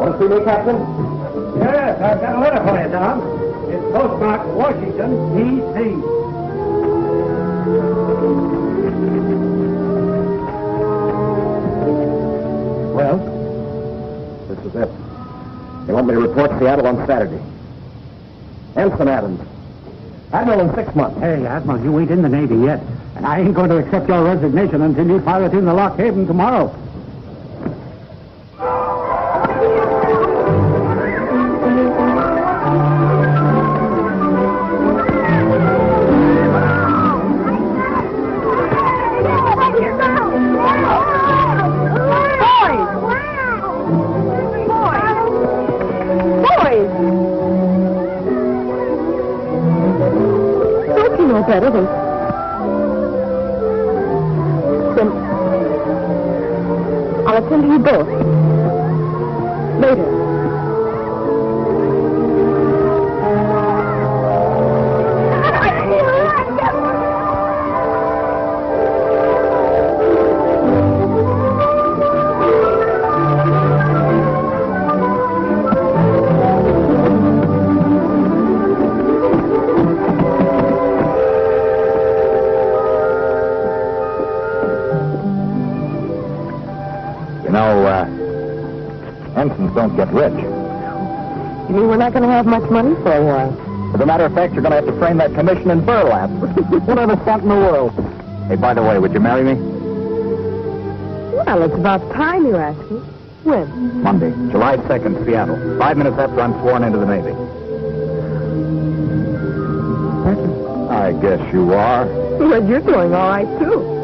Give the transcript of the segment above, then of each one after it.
Want to see me, Captain? Yes, I've got a letter for you, Tom. It's postmarked Washington, D.C. Well, this is it. They want me to report Seattle on Saturday. Ensign Adams. Admiral in 6 months. Hey, Admiral, you ain't in the Navy yet. And I ain't going to accept your resignation until you pilot in the Lock Haven tomorrow. Better than... Then I'll attend to you both. Later. Ensigns don't get rich. You mean we're not going to have much money for a while? As a matter of fact, you're going to have to frame that commission in burlap. Whatever stunt in the world. Hey, by the way, would you marry me? Well, it's about time you asked me. When? Monday, July 2nd, Seattle. 5 minutes after I'm sworn into the Navy. I guess you are. Well, you're doing all right, too.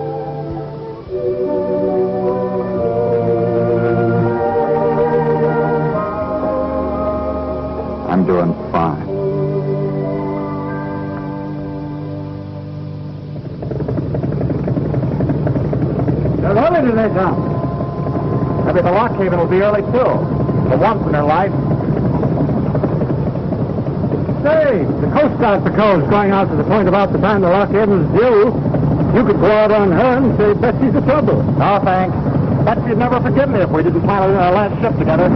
I'm doing fine. They're early today, Tom. Maybe the Lock Haven will be early, too. For once in their life. Say, the Coast Guard patrol's going out to the point about the time the Lock Haven's due. You could go out on her and say Betsy's the trouble. No, thanks. Betsy'd never forgive me if we didn't pilot in our last ship together.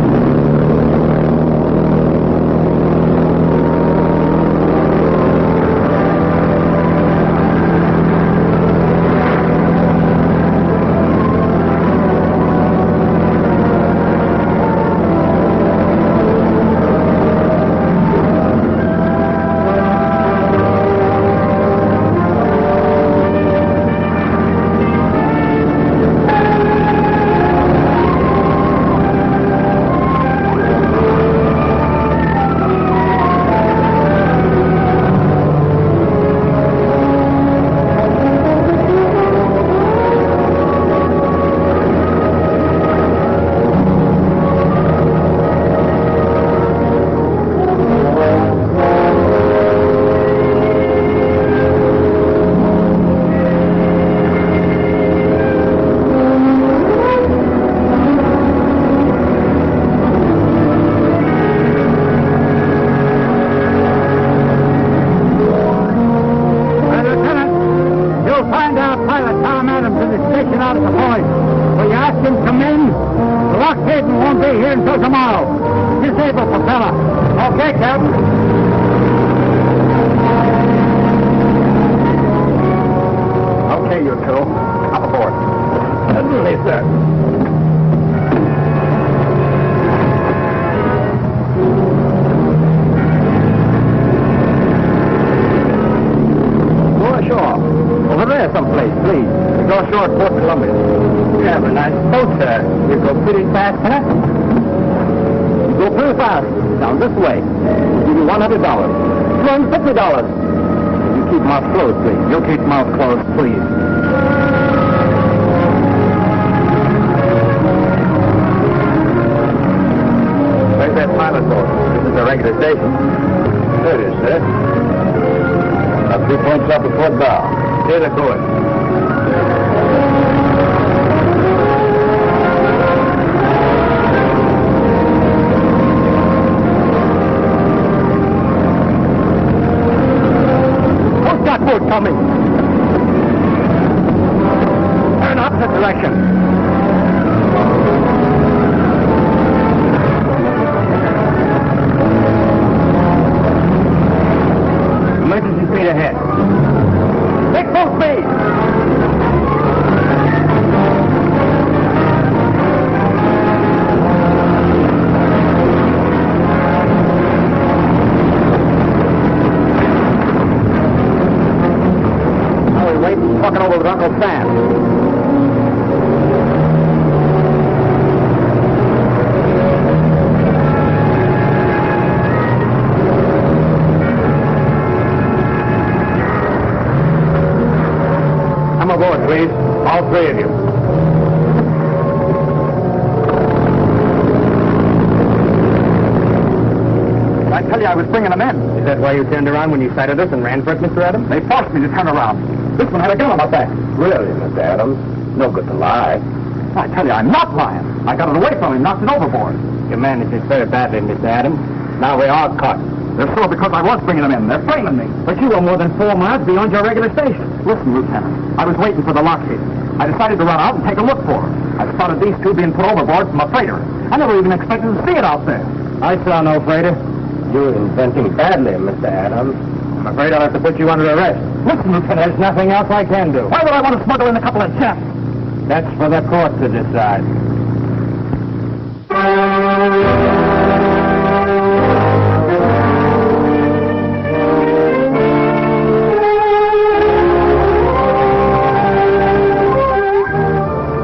You'll keep mouth closed, please. Where's that pilot boat? This is the regular station. There it is, sir. About 3 points up at port bow. Here they're going. Coming. Turn opposite direction. with Uncle Sam. Come aboard, please. All three of you. I tell you, I was bringing them in. Is that why you turned around when you sighted us and ran for it, Mr. Adams? They forced me to turn around. This one had a gun on my back. Really, Mr. Adams? No good to lie. I tell you, I'm not lying. I got it away from him, knocked it overboard. You managed it very badly, Mr. Adams. Now we're all caught. They're sore because I was bringing them in. They're framing me. But you were more than 4 miles beyond your regular station. Listen, Lieutenant. I was waiting for the lockheed. I decided to run out and take a look for her. I spotted these two being put overboard from a freighter. I never even expected to see it out there. I saw no freighter. You're inventing badly, Mr. Adams. I'm afraid I'll have to put you under arrest. Listen, Lieutenant, there's nothing else I can do. Why would I want to smuggle in a couple of chaps? That's for the court to decide.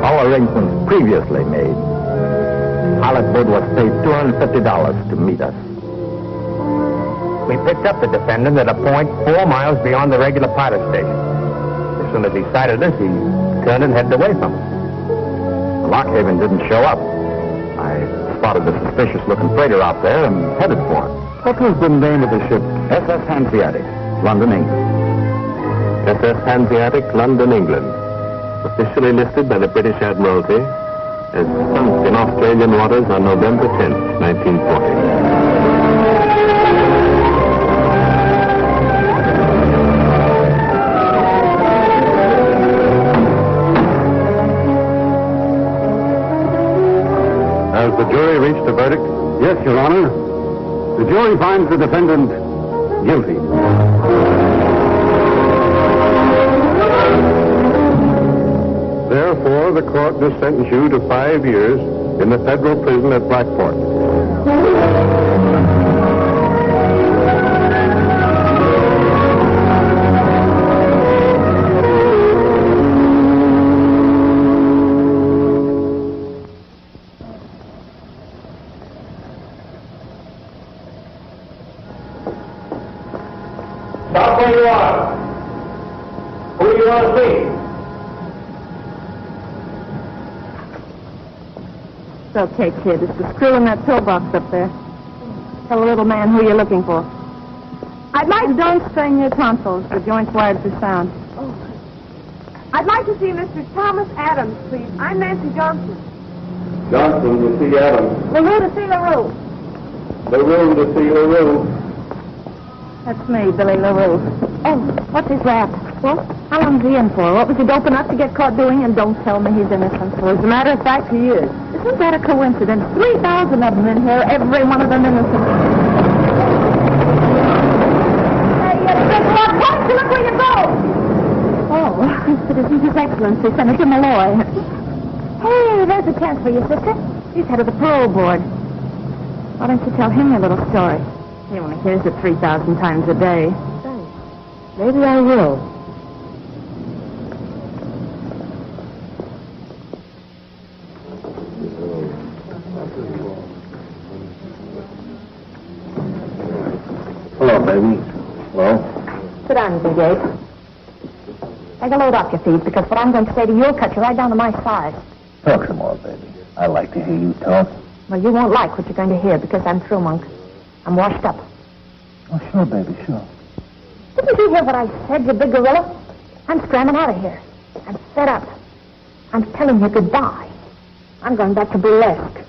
All arrangements previously made. Hollywood was paid $250 to meet us. We picked up the defendant at a point 4 miles beyond the regular pilot station. As soon as he sighted us, he turned and headed away from us. The Lockhaven didn't show up. I spotted the suspicious-looking freighter out there and headed for it. What was the name of the ship? SS Hanseatic, London, England. SS Hanseatic, London, England. Officially listed by the British Admiralty as sunk in Australian waters on November 10th, 1940. Has the jury reached a verdict? Yes, Your Honor. The jury finds the defendant guilty. Therefore, the court does sentence you to 5 years in the federal prison at Blackport. Stop where you are. Who do you want to see? It's okay, kid. It's the screw in that pillbox up there. Tell the little man who you're looking for. I'd like... Don't strain your tonsils. The joint's wired for sound. I'd like to see Mr. Thomas Adams, please. I'm Nancy Johnson. Johnson to see Adams. LaRue to see LaRue. LaRue to see LaRue. That's me, Billy LaRue. Oh, what's his rap? What? How long's he in for? What was he doping up to get caught doing? And don't tell me he's innocent. Well, as a matter of fact, he is. Isn't that a coincidence? 3,000 of them in here, every one of them innocent. Hey, you big lot, why don't you look where you go? Oh, it isn't His Excellency, Senator Malloy. Hey, there's a chance for you, sister. He's head of the parole board. Why don't you tell him your little story? He only hears it 3,000 times a day. Maybe I will. Hello, baby. Hello. Sit down, Big Ape. Take a load off your feet, because what I'm going to say to you will cut you right down to my size. Talk some more, baby. I like to hear you talk. Well, you won't like what you're going to hear, because I'm through, Monk. I'm washed up. Oh, sure, baby, sure. Didn't you hear what I said, you big gorilla? I'm scrambling out of here. I'm fed up. I'm telling you goodbye. I'm going back to burlesque.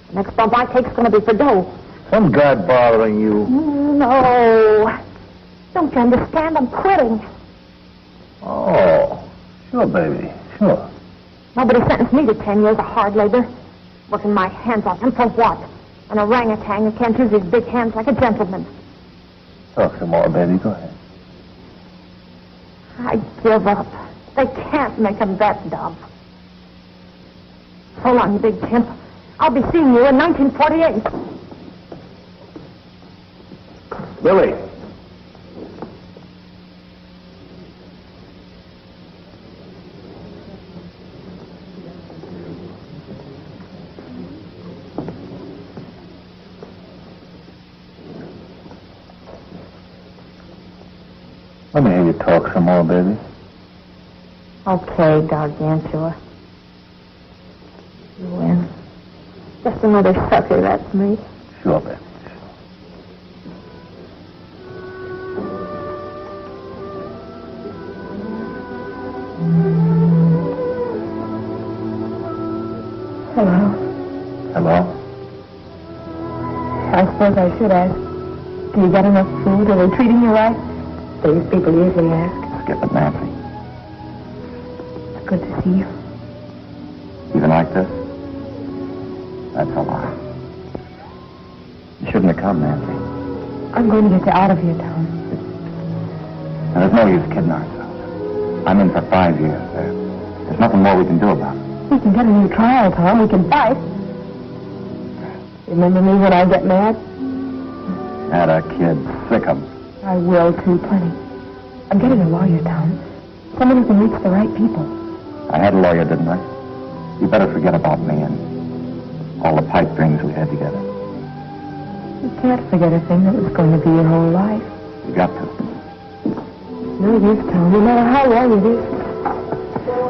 The next bump I take's going to be for dough. Some guy bothering you. No. Don't you understand? I'm quitting. Oh, sure, baby, sure. Nobody sentenced me to 10 years of hard labor. Working my hands off. And for what? An orangutan who can't use his big hands like a gentleman. Talk some more, baby. Go ahead. I give up. They can't make him that dumb. So long, you big chimp. I'll be seeing you in 1948. Billy. Let me hear you talk some more, baby. Okay, Gargantua. You win. Just another sucker, that's me. Sure, baby. Hello. Hello? I suppose I should ask. Do you get enough food? Are they treating you right? These people usually ask. Skip it, Nancy. It's good to see you. Even like this? That's a lie. You shouldn't have come, Nancy. I'm going to get you out of here, Tom. Now, there's no use kidding ourselves. I'm in for 5 years. There's nothing more we can do about it. We can get a new trial, Tom. We can fight. Remember me when I get mad? Had a kid. Sick 'em. I will, too, plenty. I'm getting a lawyer, Tom. Someone who can reach the right people. I had a lawyer, didn't I? You better forget about me and all the pipe dreams we had together. You can't forget a thing that was going to be your whole life. You got to. No use, Tom, no matter how long it is.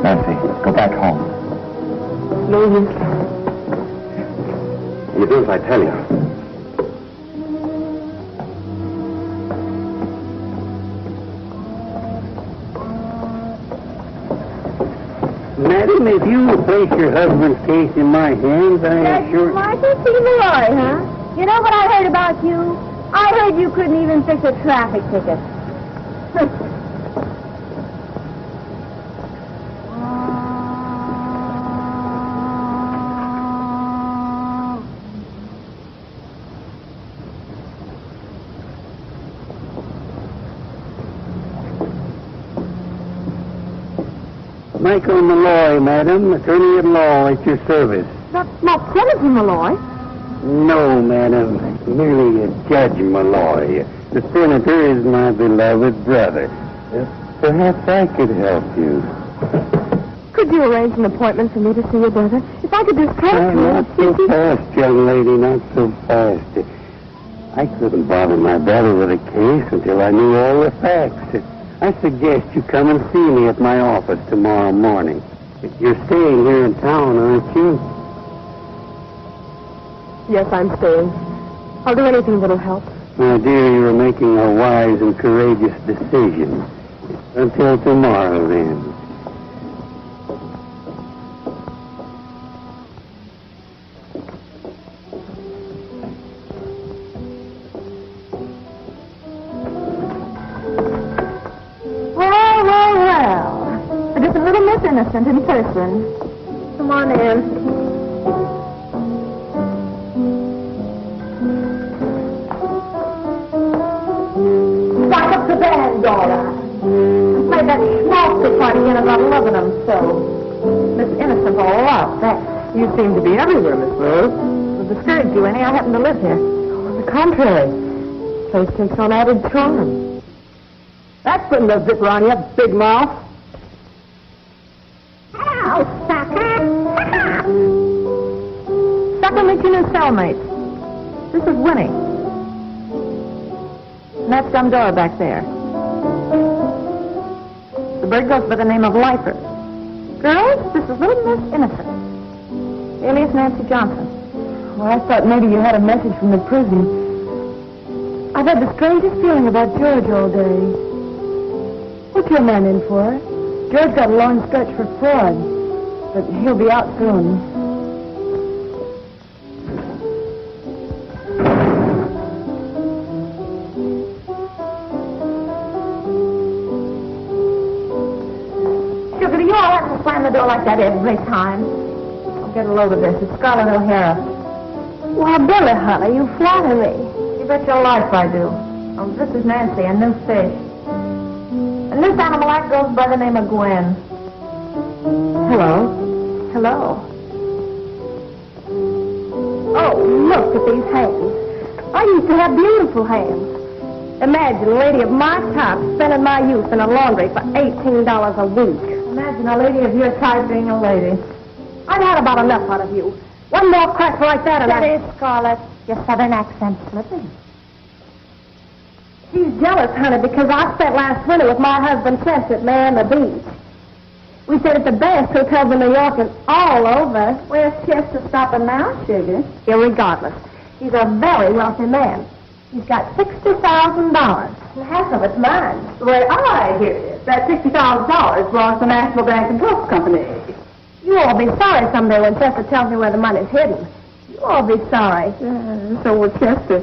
Nancy, go back home. No use. You do as I tell you. Madam, if you will place your husband's case in my hands, I am sure... Martha C. Malloy, huh? You know what I heard about you? I heard you couldn't even fix a traffic ticket. Michael Malloy, madam, attorney at law at your service. Not Senator Malloy. No, madam, merely a Judge Malloy. The senator is my beloved brother. Perhaps I could help you. Could you arrange an appointment for me to see your brother? If I could just talk to him. Not so fast, young lady, not so fast. I couldn't bother my brother with a case until I knew all the facts. I suggest you come and see me at my office tomorrow morning. You're staying here in town, aren't you? Yes, I'm staying. I'll do anything that'll help. My dear, you are making a wise and courageous decision. Until tomorrow, then. Just a little Miss Innocent in person. Come on, Nancy. Stop up the band, Dora. Play that schmaltzy part again about loving them so. Miss Innocent all up. That you seem to be everywhere, Miss Rose. Would discourage you any? I happen to live here. On the contrary, place takes on added charm. That's putting the zipper on you, big mouth. Hello, sucker. Sucker makes you new cellmates. This is Winnie. And that's Dora back there. The bird goes by the name of Lifer. Girls, this is little Miss Innocent, alias Nancy Johnson. Well, I thought maybe you had a message from the prison. I've had the strangest feeling about George all day. What's your man in for? George got a long stretch for fraud, but he'll be out soon. Sugar, do you all have to slam the door like that every time? I'll get a load of this. It's Scarlett O'Hara. Well, Billy, honey, you flatter me. You bet your life I do. Oh, this is Nancy, a new fish. And this animal act goes by the name of Gwen. Hello. Hello. Oh, look at these hands. I used to have beautiful hands. Imagine a lady of my type spending my youth in a laundry for $18 a week. Imagine a lady of your type being a lady. I've had about enough out of you. One more crack like that and That is, Scarlett, your southern accent slipping. She's jealous, honey, because I spent last winter with my husband, Chester, at Marina Beach. We stayed at the best hotels in New York and all over. Where's Chester stopping now, sugar? Irregardless. He's a very wealthy man. He's got $60,000. And half of it's mine. The way I hear it, that $60,000 belongs to the National Bank and Trust Company. You all be sorry someday when Chester tells me where the money's hidden. You all be sorry. So will Chester.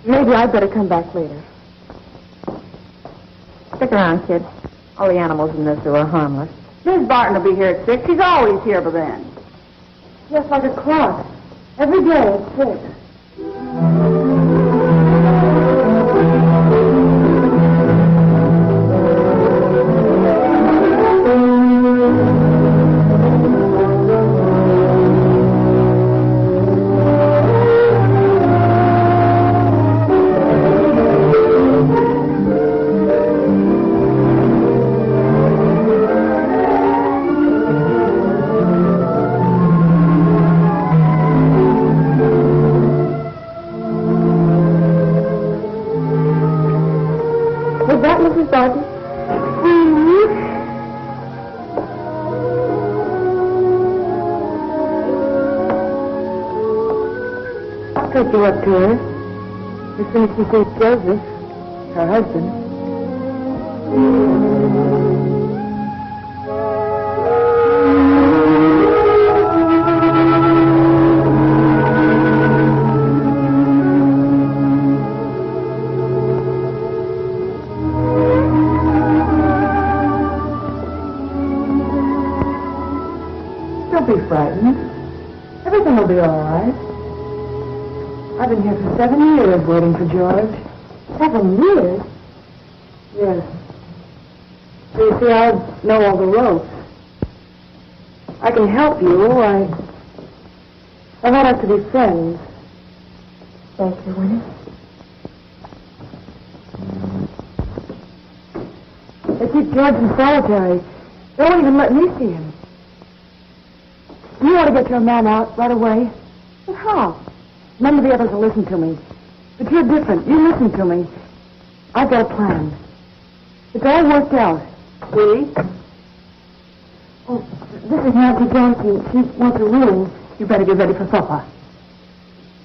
Maybe I'd better come back later. Stick around, kid. All the animals in this zoo are harmless. Miss Barton will be here at 6. She's always here by then. Just like a clock. Every day at 6. Was that Mrs. Barton? I'll take you up to her. As soon as she sees Joseph, her husband. Don't be frightened. Everything will be all right. I've been here for 7 years waiting for George. 7 years? Yes. So you see, I know all the ropes. I can help you. I want us to be friends. Thank you, Winnie. They keep George in solitary. They won't even let me see him. You want to get your man out right away? But how? None of the others will listen to me. But you're different. You listen to me. I've got a plan. It's all worked out. See? Oh, this is Nancy Johnson. She wants a room. You better get ready for supper.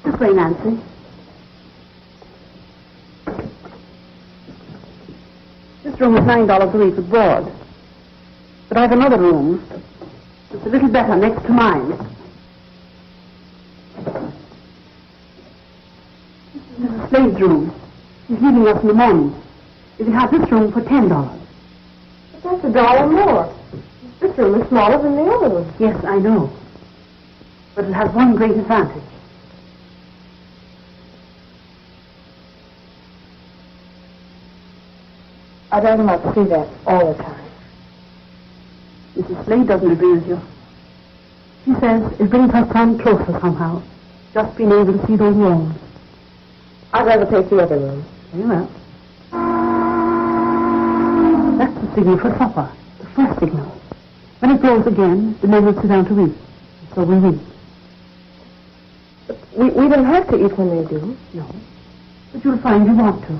This way, Nancy. This room is $9 a week with board. But I have another room. It's a little better next to mine. This is Mrs. Slade's room. She's leaving us in the morning. You can have this room for $10. But that's $1 more. This room is smaller than the other one. Yes, I know. But it has one great advantage. I'd rather not see that all the time. Mrs. Slade doesn't agree with you. She says it brings her son closer somehow, just being able to see those walls. I'd rather take the other room. Very well. That's the signal for supper, the first signal. When it goes again, the men will sit down to eat. So we eat. But we don't have to eat when they do. No. But you'll find you want to.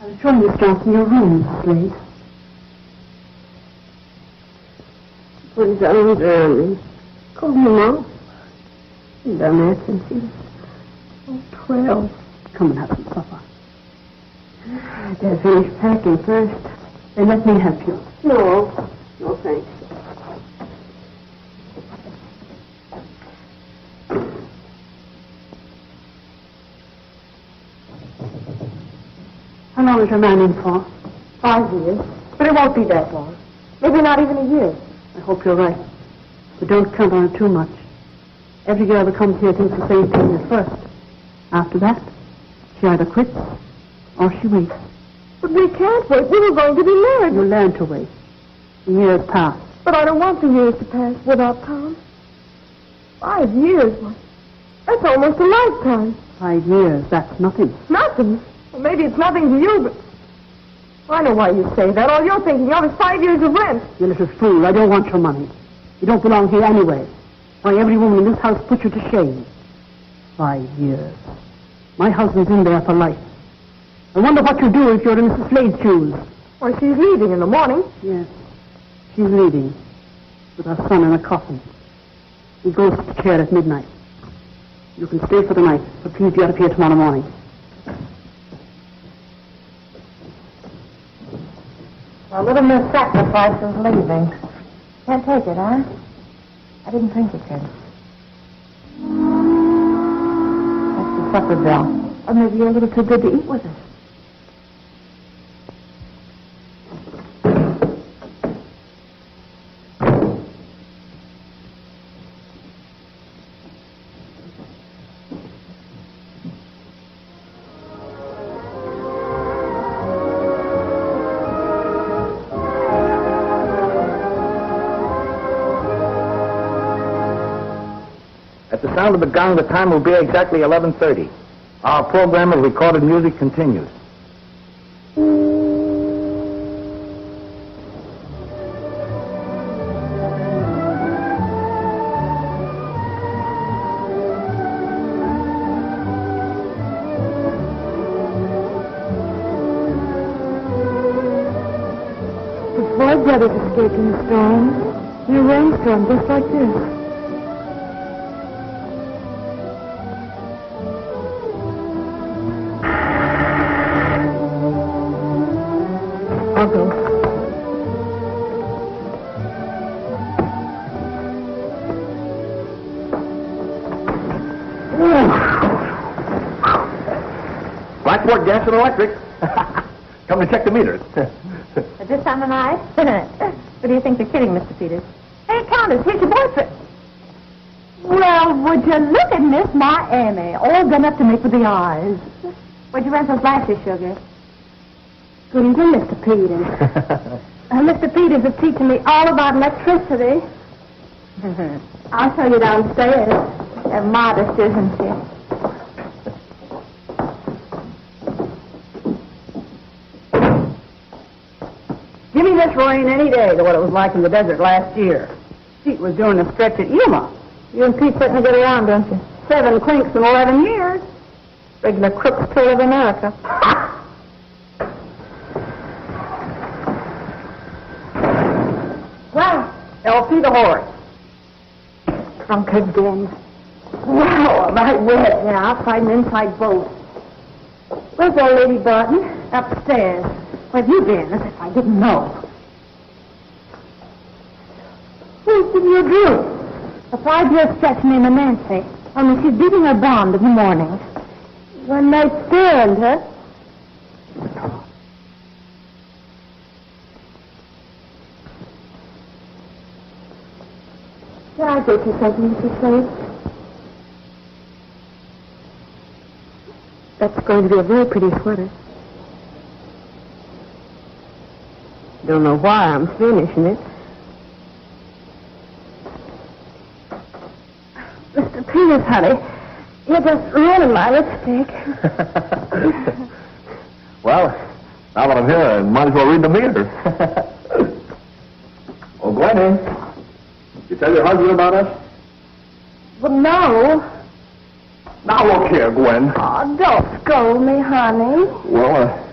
I was showing Miss Johnson your room, Mrs. Slade. Put his arms around me. Call him Mom. He's done that since he was 12. Come and have some supper. I better finish packing first. Then let me help you. No. No, thanks. How long is your man in for? 5 years. But it won't be that long. Maybe not even a year. I hope you're right. But don't count on it too much. Every girl that comes here thinks the same thing at first. After that, she either quits or she waits. But we can't wait. We were going to be married. You'll learn to wait. The years pass. But I don't want the years to pass without Tom. 5 years? That's almost a lifetime. 5 years, that's nothing. Nothing? Well, maybe it's nothing to you, but... I know why you say that. All you're thinking of is 5 years of rent. You little fool. I don't want your money. You don't belong here anyway. Why, every woman in this house put you to shame. 5 years. My husband's in there for life. I wonder what you do if you're in Mrs. Slade's shoes. Well, she's leaving in the morning. Yes, she's leaving with her son in a coffin. He goes to the chair at midnight. You can stay for the night, but please get up here tomorrow morning. A little Miss Sacrifice is leaving. Can't take it, huh? I didn't think you could. That's the supper bell. Or maybe you're a little too good to eat with us. At the sound of the gong, the time will be exactly 11:30. Our program of recorded music continues. The Floyd brothers escaped in a storm. In a rainstorm just like this. I'll go. Blackboard Gas and Electric. Come to check the meters. At this time of night? What do you think they're kidding, Mr. Peters? Hey, Countess, here's your boyfriend. Well, would you look at Miss Miami, all done up to make with the eyes. Where'd you rent those lashes, Sugar? Good evening, Mr. Peters. Mr. Peters is teaching me all about electricity. I'll show you downstairs. They're modest, isn't she? Give me this rain any day to what it was like in the desert last year. Pete was doing a stretch at Yuma. You and Pete certainly get around, don't you? 7 clinks in 11 years. Regular Crook's tour of America. Well, LP the horse. Drunk again. Wow, am I wet now? Fighting inside boat. Where's old Lady Barton? Upstairs. Where have you been? As if I didn't know. Who's giving you a drink? A 5-year stretch named Nancy. Only she's beating her bond in the morning. One night stand, huh? Can I get you something, Mrs. Slade? That's going to be a very pretty sweater. Don't know why I'm finishing it. Mr. Peters, honey, you're just ruining my lipstick. Well, now that I'm here, I might as well read the meters. Oh, Gwenny, you tell your husband about us? Well, no. Now look here, Gwen. Oh, don't scold me, honey. Well,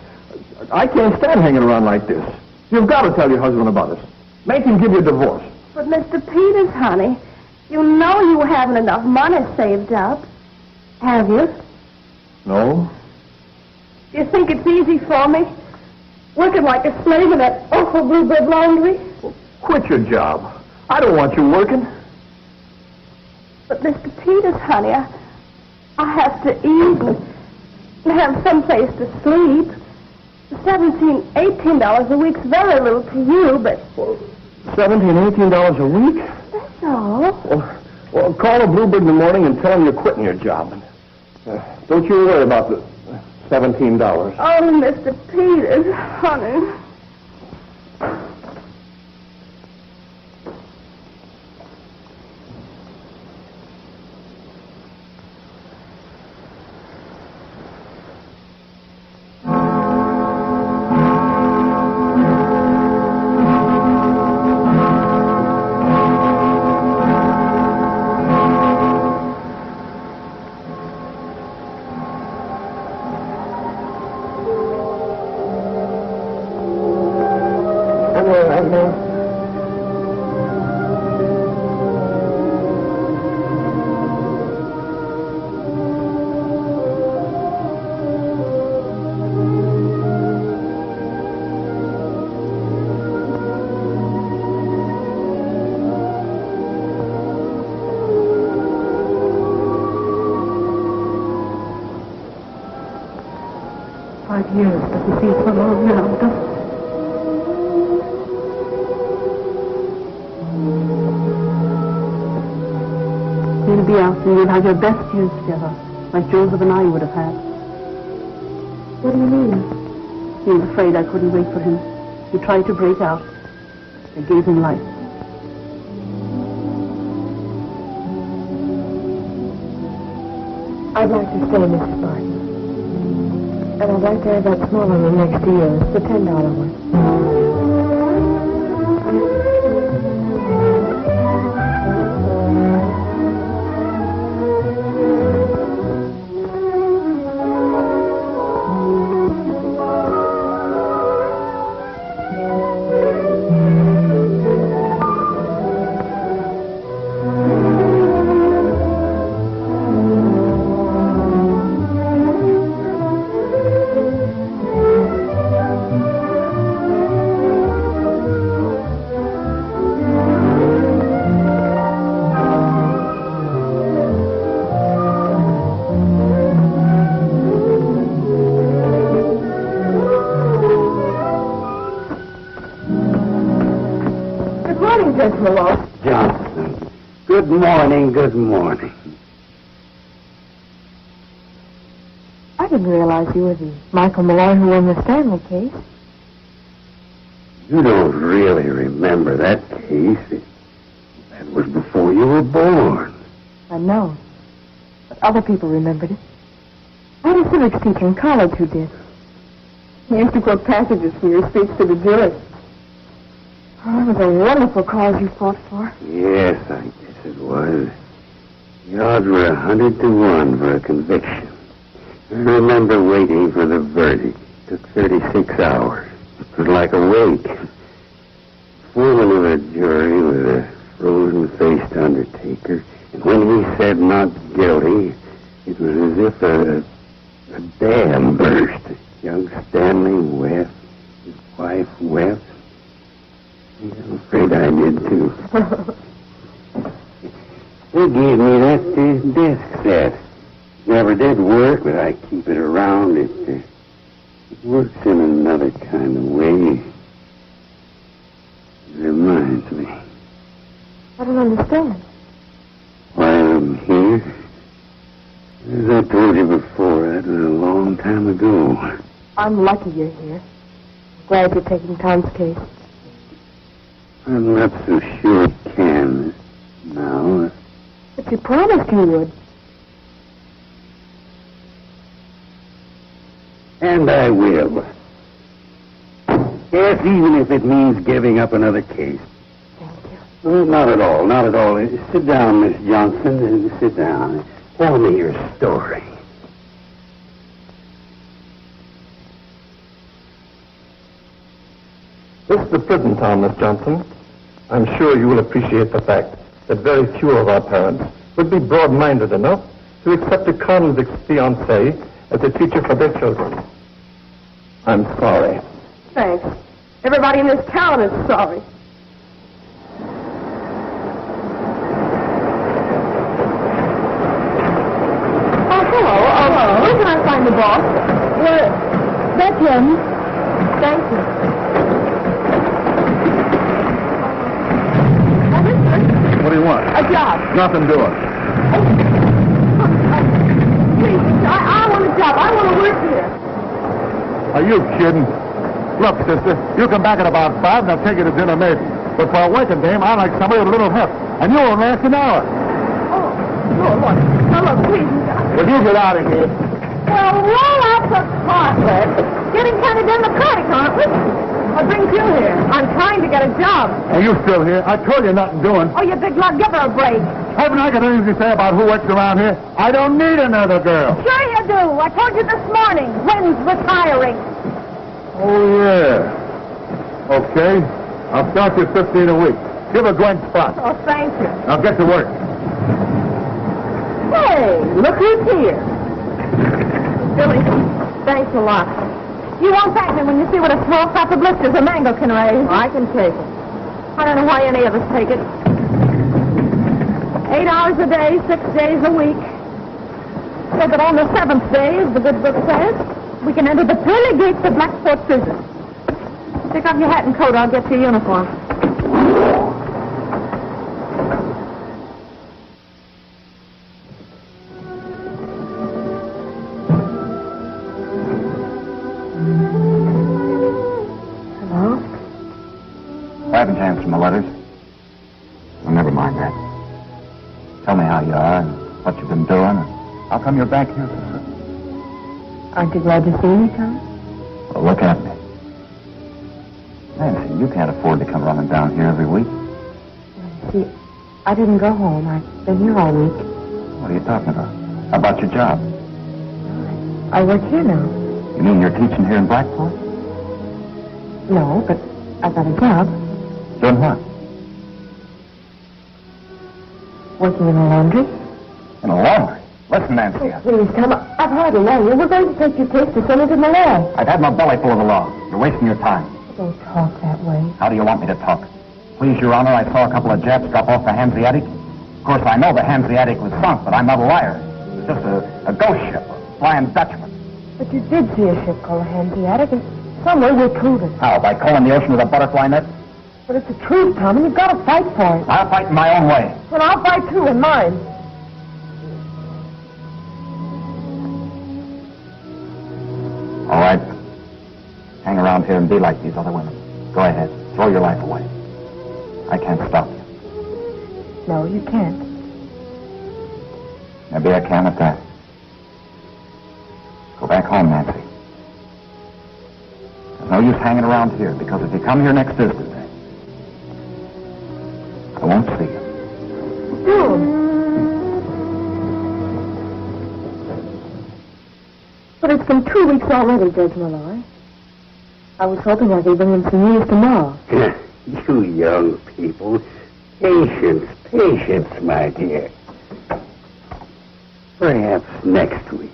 I can't stand hanging around like this. You've got to tell your husband about us. Make him give you a divorce. But, Mr. Peters, honey, you know you haven't enough money saved up. Have you? No? Do you think it's easy for me? Working like a slave in that awful bluebird laundry? Quit your job. I don't want you working. But, Mr. Peters, honey, I have to eat and have some place to sleep. $17, $18 a week's very little to you, but... $17, $18 a week? That's all. Well, call a Bluebird in the morning and tell him you're quitting your job. Don't you worry about the $17. Oh, Mr. Peters, honey. years doesn't seem so long now, does it? You'll be out and you'll have your best years together, like Joseph and I would have had. What do you mean? He was afraid I couldn't wait for him. He tried to break out. I gave him life. I'd like to stay, Mrs. Martin. And I'd like to have that smaller room next to yours, the $10 one. Johnson. Good morning, good morning. I didn't realize you were the Michael Malloy who won the Stanley case. You don't really remember that case. That was before you were born. I know. But other people remembered it. I had a civics teacher in college who did. He used to quote passages from your speech to the jury. Oh, it was a wonderful cause you fought for. Yes, I guess it was. The odds were 100 to 1 for a conviction. I remember waiting for the verdict. It took 36 hours. It was like a wake. Foreman of the jury was a frozen-faced undertaker, and when he said not guilty, it was as if a dam burst. Young Stanley wept. His wife wept. I'm afraid I did, too. They gave me that desk set. Never did work, but I keep it around. It works in another kind of way. It reminds me. I don't understand. Why I'm here? As I told you before, that was a long time ago. I'm lucky you're here. Glad you're taking Tom's case. I'm not so sure it can now. But you promised you would. And I will. Yes, even if it means giving up another case. Thank you. Well, not at all, not at all. Sit down, Miss Johnson. Sit down. Tell me your story. This is the prison town, Miss Johnson. I'm sure you will appreciate the fact that very few of our parents would be broad-minded enough to accept a convict's fiancée as a teacher for their children. I'm sorry. Thanks. Everybody in this town is sorry. Oh, hello. Hello. Where can I find the boss? Well, that's him. Thank you. What do you want? A job. Nothing doing. Please, I want a job. I want to work here. Are you kidding? Look, sister, you come back at about 5 and I'll take you to dinner maybe. But for a working dame, I like somebody with a little heft. And you won't last an hour. Oh, sure, look. Now, look, please. Will you get out of here? Well, roll out the carpet. Getting kind of done the party, aren't we? What brings you here? I'm trying to get a job. Are you still here? I told you nothing doing. Oh, you big lug, give her a break. Haven't I got anything to say about who works around here? I don't need another girl. Sure you do. I told you this morning. Lynn's retiring. Oh, yeah. Okay. I'll start you 15 a week. Give a Gwen spot. Oh, thank you. Now get to work. Hey, look who's here. Billy, thanks a lot. You won't thank me when you see what a small crop of blisters a mango can raise. I can take it. I don't know why any of us take it. 8 hours a day, 6 days a week. So that on the 7th day, as the good book says, We can enter the pearly gates of Blackport Prison. Take off your hat and coat. I'll get your uniform. Hello? Why haven't you answered my letters? Well, never mind that. Tell me how you are and what you've been doing, and how come you're back here so soon? Aren't you glad to see me, Tom? Well, look at me. Nancy, you can't afford to come running down here every week. See, I didn't go home. I've been here all week. What are you talking about? How about your job? I work here now. You mean you're teaching here in Blackport? No, but I've got a job. Doing what? Working in a laundry. In a laundry. Listen, Nancy. Please, Tom, I've hardly known you. We're going to take your case to Senator Malloy. I've had my belly full of the law. You're wasting your time. Don't talk that way. How do you want me to talk? Please, Your Honor, I saw a couple of Japs drop off the Hanseatic. Of course, I know the Hanseatic was sunk, but I'm not a liar. It was just a ghost ship, a Flying Dutchman. But you did see a ship called a Hanseatic, and some way we'll prove it. How, by combing the ocean with a butterfly net? But it's the truth, Tom, and you've got to fight for it. I'll fight in my own way. Well, I'll fight too in mine. All right. Hang around here and be like these other women. Go ahead. Throw your life away. I can't stop you. No, you can't. Maybe I can at that. Go back home, Nancy. There's no use hanging around here, because if you come here next Thursday, I won't see you. But it's been 2 weeks already, Judge Malloy. I was hoping I could bring him some news tomorrow. You young people. Patience, patience, my dear. Perhaps next week.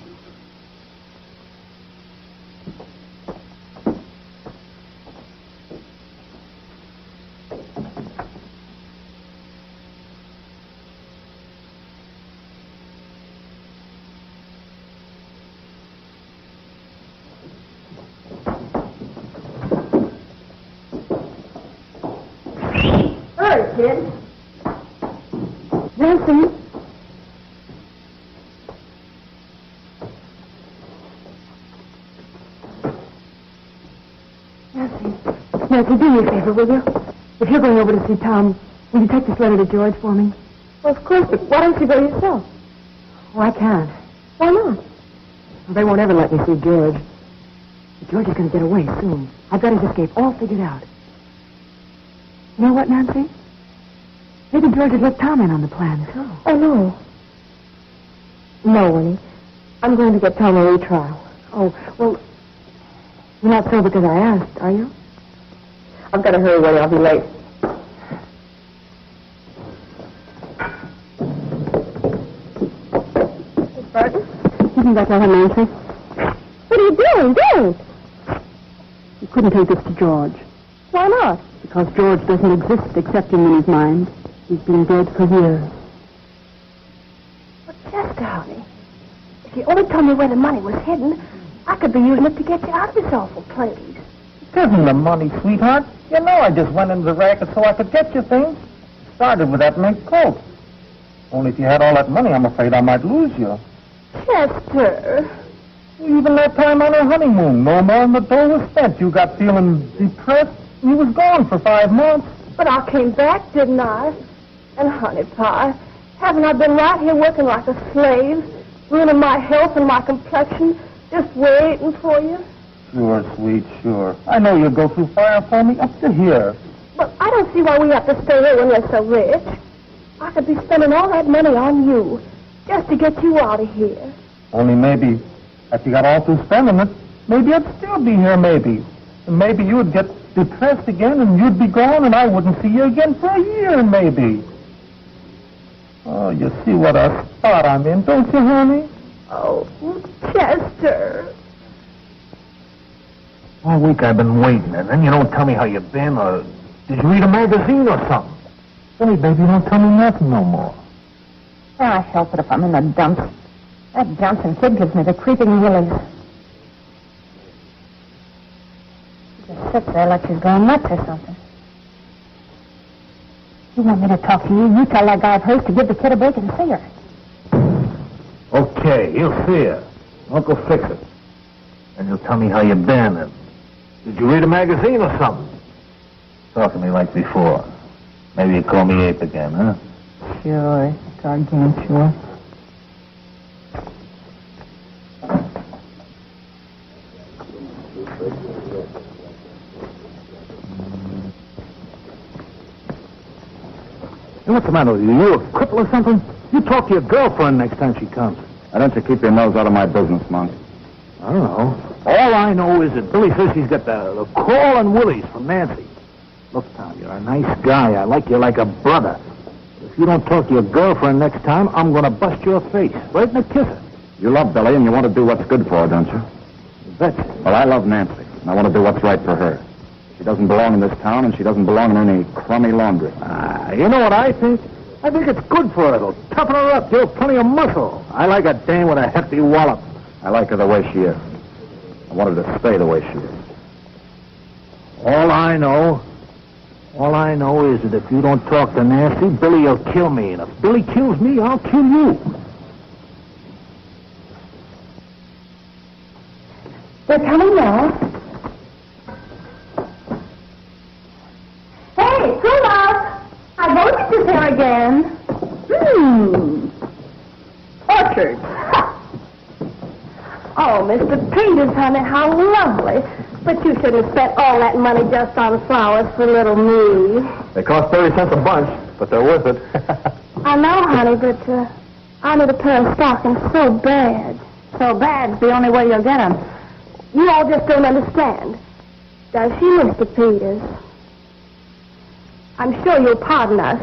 Kid. Nancy. Nancy, do me a favor, will you? If you're going over to see Tom, will you take this letter to George for me? Well, of course, but why don't you go yourself? Oh, I can't. Why not? Well, they won't ever let me see George. But George is going to get away soon. I've got his escape all figured out. You know what, Nancy? Maybe George has let Tom in on the plan, too. Oh, no. No, Winnie. I'm going to get Tom a retrial. Oh, well, you're not so because I asked, are you? I've got to hurry, Winnie. I'll be late. Miss Barton? You think that's all her Nancy? What are you doing? Don't! You couldn't take this to George. Why not? Because George doesn't exist except in Winnie's mind. He's been dead for years. But Chester, honey, if you only told me where the money was hidden, I could be using it to get you out of this awful place. It isn't the money, sweetheart. You know I just went into the racket so I could get you things. Started with that mink coat. Only if you had all that money, I'm afraid I might lose you. Chester. Even that time on our honeymoon, no more than the dough was spent. You got feeling depressed, and you was gone for 5 months. But I came back, didn't I? And, honey pie, haven't I been right here working like a slave, ruining my health and my complexion, just waiting for you? Sure, sweet, sure. I know you'll go through fire for me up to here. But I don't see why we have to stay here when you're so rich. I could be spending all that money on you, just to get you out of here. Only maybe, if you got all through spending it, maybe I'd still be here, maybe. And maybe you would get depressed again, and you'd be gone, and I wouldn't see you again for a year, maybe. Oh, you see what a spot I'm in, don't you, honey? Oh, Chester. All week I've been waiting, and then you don't tell me how you've been, or did you read a magazine or something? Hey, baby, don't tell me nothing no more. I help it if I'm in the dumps. That Johnson kid gives me the creeping willies. sits there like she's going nuts or something. You want me to talk to you? You tell that guy of hers to give the kid a break and see her. Okay, he'll see her. Uncle fix it. And you'll tell me how you've been. And did you read a magazine or something? Talk to me like before. Maybe you call me Ape again, huh? Sure, doggone sure. Hey, what's the matter with you? You a cripple or something? You talk to your girlfriend next time she comes. Why don't you keep your nose out of my business, Monk? I don't know. All I know is that Billy says he's got the crawling willies from Nancy. Look, Tom, you're a nice guy. I like you like a brother. If you don't talk to your girlfriend next time, I'm going to bust your face right in the kisser. You love Billy and you want to do what's good for her, don't you? That's Well, I love Nancy, and I want to do what's right for her. She doesn't belong in this town, and she doesn't belong in any crummy laundry. You know what I think? I think it's good for her. It'll toughen her up, give her plenty of muscle. I like a dame with a hefty wallop. I like her the way she is. I want her to stay the way she is. All I know is that if you don't talk to Nancy, Billy will kill me. And if Billy kills me, I'll kill you. They're coming now. Hey, Rudolph! I voted this here again. Orchard. Oh, Mr. Peters, honey, how lovely. But you shouldn't have spent all that money just on flowers for little me. They cost 30 cents a bunch, but they're worth it. I know, honey, but I need a pair of stockings so bad. So bad's the only way you'll get them. You all just don't understand. Does she, Mr. Peters? I'm sure you'll pardon us.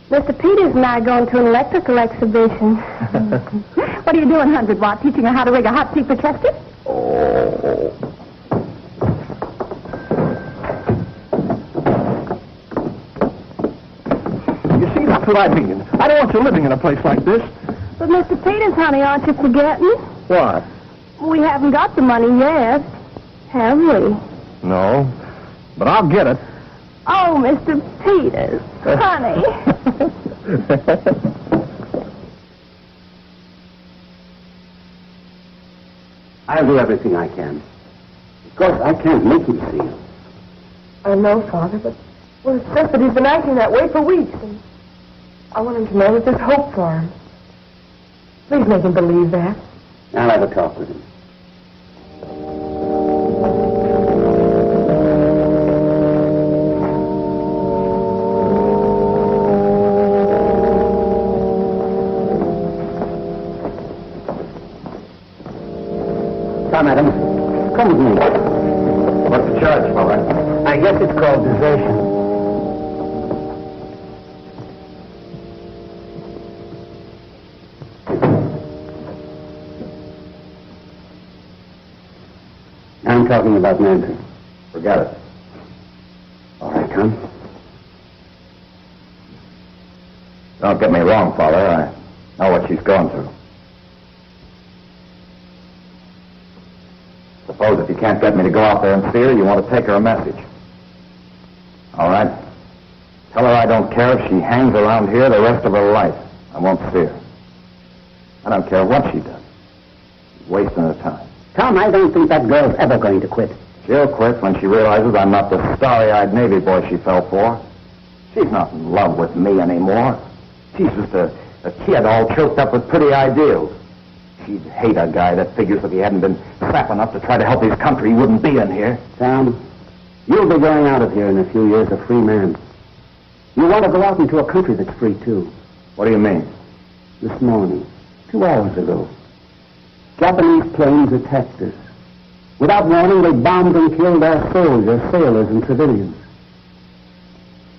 Mr. Peters and I are going to an electrical exhibition. What are you doing, 100 Watt? Teaching her how to rig a hot tea for Chester? Oh. You see, that's what I mean. I don't want you living in a place like this. But, Mr. Peters, honey, aren't you forgetting? What? We haven't got the money yet, have we? No, but I'll get it. Oh, Mr. Peters, honey. I'll do everything I can. Of course, I can't make him see you. I know, Father, but well, it's just that he's been acting that way for weeks, and I want him to know that there's hope for him. Please make him believe that. I'll have a talk with him. Tom Adams, come with me. What's the charge, Father? I guess it's called desertion. I'm talking about Nancy. Forget it. All right, Tom. Don't get me wrong, Father. I know what she's going through. Suppose if you can't get me to go out there and see her, you want to take her a message. All right? Tell her I don't care if she hangs around here the rest of her life. I won't see her. I don't care what she does. She's wasting her time. Tom, I don't think that girl's ever going to quit. She'll quit when she realizes I'm not the starry-eyed Navy boy she fell for. She's not in love with me anymore. She's just a kid all choked up with pretty ideals. She'd hate a guy that figures if he hadn't been sap enough to try to help his country, he wouldn't be in here. Tom, you'll be going out of here in a few years a free man. You want to go out into a country that's free, too. What do you mean? This morning, 2 hours ago, Japanese planes attacked us. Without warning, they bombed and killed our soldiers, sailors, and civilians.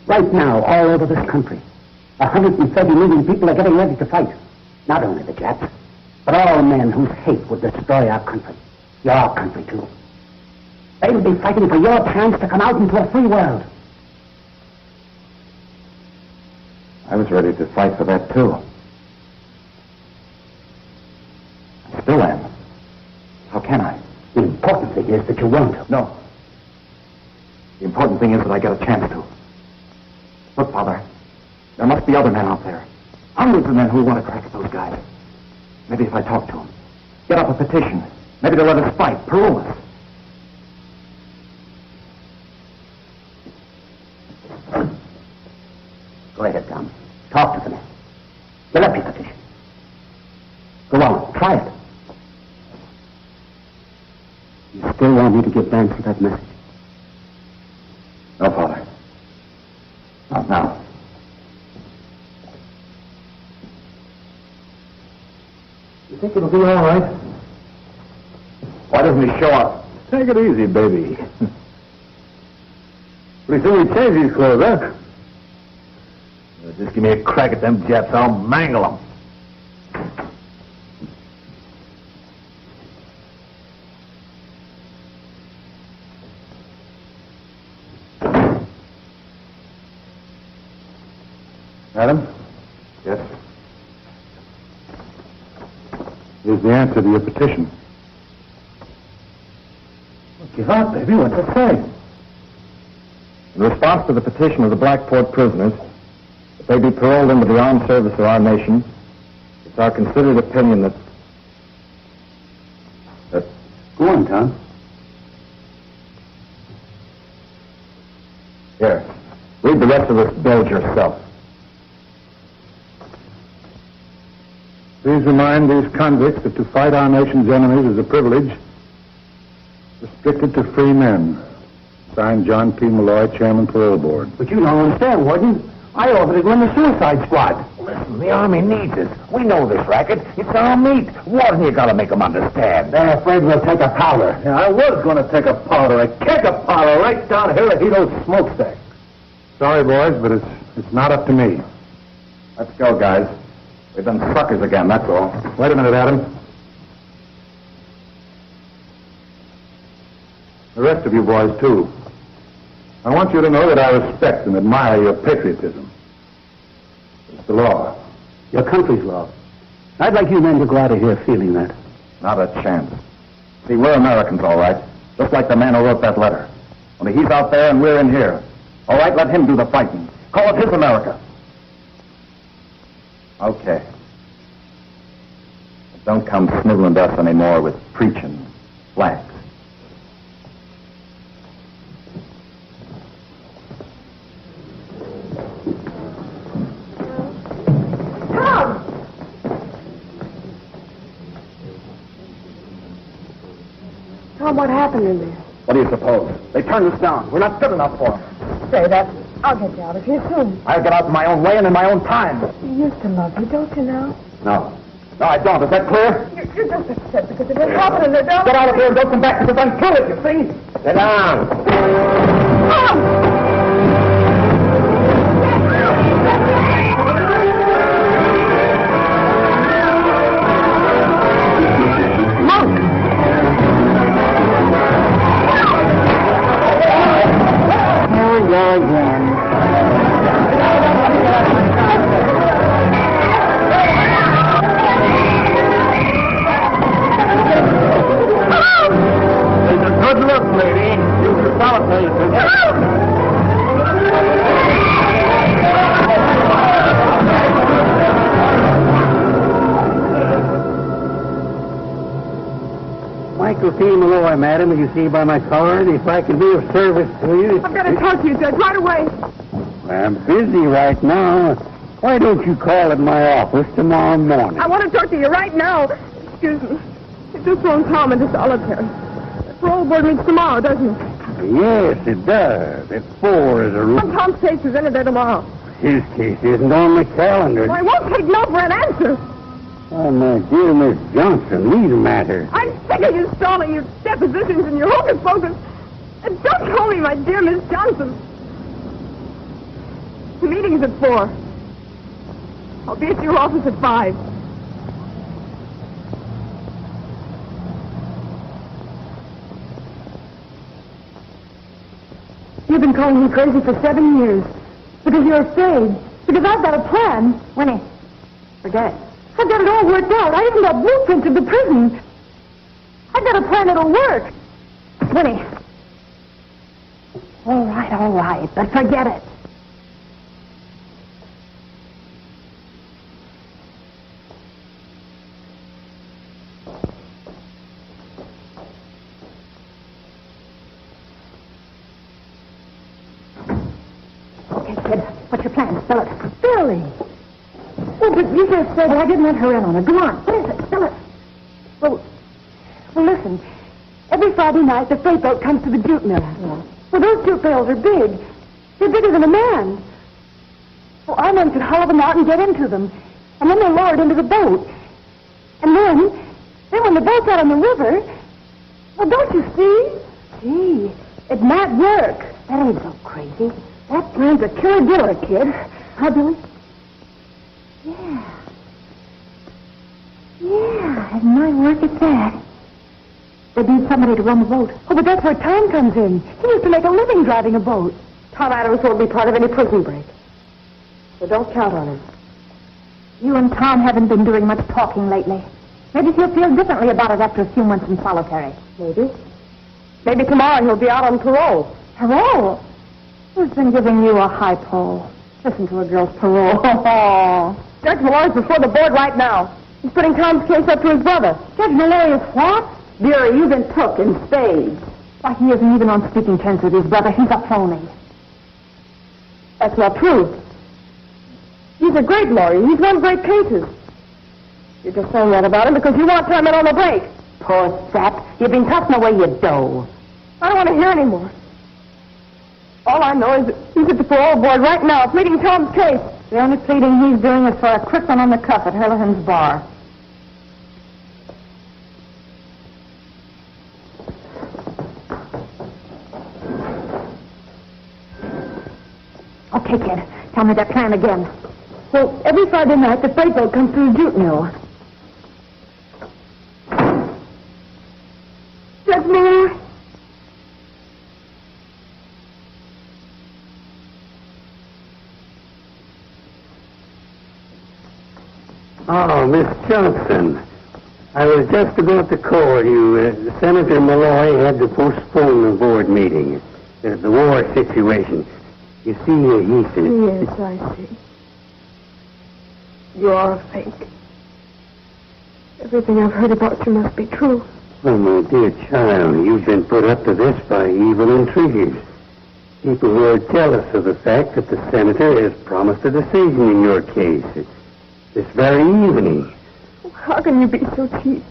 Right now, all over this country, 130 million people are getting ready to fight. Not only the Japs, but all men whose hate would destroy our country. Your country, too. They'll be fighting for your chance to come out into a free world. I was ready to fight for that, too. I still am. How can I? The important thing is that you won't. No. The important thing is that I get a chance to. Look, Father, there must be other men out there. Hundreds of men who want to crack at those guys. Maybe if I talk to them, get up a petition, maybe they'll let us fight, parole us. Go ahead, Tom. Talk to the men. Get up your petition. Go on, try it. You still want me to give Banksy that message? No, Father. Not now. You think it'll be all right? Why doesn't he show up? Take it easy, baby. Pretty soon we change these clothes, huh? Just give me a crack at them Japs. I'll mangle them. Adam? Yes? Here's the answer to your petition. Give out, baby. What's it say? In response to the petition of the Blackport prisoners, if they be paroled into the armed service of our nation, it's our considered opinion that... Go on, Tom. Here, read the rest of this bilge yourself. Please remind these convicts that to fight our nation's enemies is a privilege restricted to free men. Signed, John P. Malloy, Chairman, Parole Board. But you don't understand, Warden. I offered to go in the suicide squad. Listen, the Army needs us. We know this racket. It's our meat. Warden, you gotta make them understand. They're afraid we'll take a powder. Yeah, I was going to take a powder, a keg of powder right down Hirohito's smokestack. Sorry, boys, but it's not up to me. Let's go, guys. We've been suckers again, that's all. Wait a minute, Adam. The rest of you boys, too. I want you to know that I respect and admire your patriotism. It's the law. Your country's law. I'd like you men to go out of here feeling that. Not a chance. See, we're Americans, all right. Just like the man who wrote that letter. Only he's out there and we're in here. All right, let him do the fighting. Call it his America. Okay. But don't come sniveling to us anymore with preaching flags. Tom, what happened in there? What do you suppose? They turned us down. We're not good enough for them. Say that. I'll get you out of here soon. I'll get out in my own way and in my own time. You used to love me, don't you now? No. No, I don't. Is that clear? You're just upset because it didn't happen in there, don't Get out of here and don't come back because I'm through it, you see? Sit down. Michael P. Malloy, madam, as you see by my collar, and if I can be of service to you... I've got to talk to you, Judge, right away. I'm busy right now. Why don't you call at my office tomorrow morning? I want to talk to you right now. Excuse me. You just thrown Tom into solitary. The parole board meets tomorrow, doesn't it? Yes, it does. At 4 is a rule. Tom's case is in there tomorrow. His case isn't on the calendar. Well, I won't take no for an answer. Oh, my dear Miss Johnson, leave the matter. I'm sick of you stalling your depositions and your hocus pocus. And don't call me my dear Miss Johnson. The meeting's at 4. I'll be at your office at 5. You've been calling me crazy for 7 years. Because you're afraid. Because I've got a plan. Winnie, forget it. I've got it all worked out. I even got blueprints of the prison. I've got a plan that'll work. Winnie. All right, but forget it. Okay, kid, what's your plan? Spell it. Billy! Oh, but you just said... Well, I didn't let her in on it. Go on. What is it? Spell it. Well, listen. Every Friday night, the freight boat comes to the jute mill. Yeah. Well, those jute bales are big. They're bigger than a man. Well, our men could haul them out and get into them. And then they're lowered into the boat. And then when the boat's out on the river, well, don't you see? Gee, it might work. That ain't so crazy. That plan's a killer diller, kid. Huh, Billy? Yeah, it might work at that. They need somebody to run the boat. Oh, but that's where Tom comes in. He used to make a living driving a boat. Tom Adams won't be part of any prison break. So don't count on him. You and Tom haven't been doing much talking lately. Maybe he'll feel differently about it after a few months in solitary. Maybe. Maybe tomorrow he'll be out on parole. Parole? Who's been giving you a high pole? Listen to a girl's parole. Judge Malloy's before the board right now. He's putting Tom's case up to his brother. Judge Malloy is what? Dearie, you've been took in spades. Why, he isn't even on speaking terms with his brother. He's a phony. That's not true. He's a great lawyer. He's won great cases. You're just saying that about him because you want Tom in on the break. Poor sap. You've been tossing away your dough. I don't want to hear any more. All I know is that he's at the parole board right now, pleading Tom's case. The only pleading he's doing is for a quick one on the cuff at Hurlihan's bar. Okay, kid. Tell me that plan again. Well, every Friday night, the freight boat comes through the jute mill. Judge Malloy? Oh, Miss Johnson. I was just about to call you. Senator Malloy had to postpone the board meeting. The war situation. You see, he said... Yes, I see. You are a fake. Everything I've heard about you must be true. Oh, my dear child, you've been put up to this by evil intriguers. People who are jealous of the fact that the senator has promised a decision in your case. This very evening. How can you be so cheap?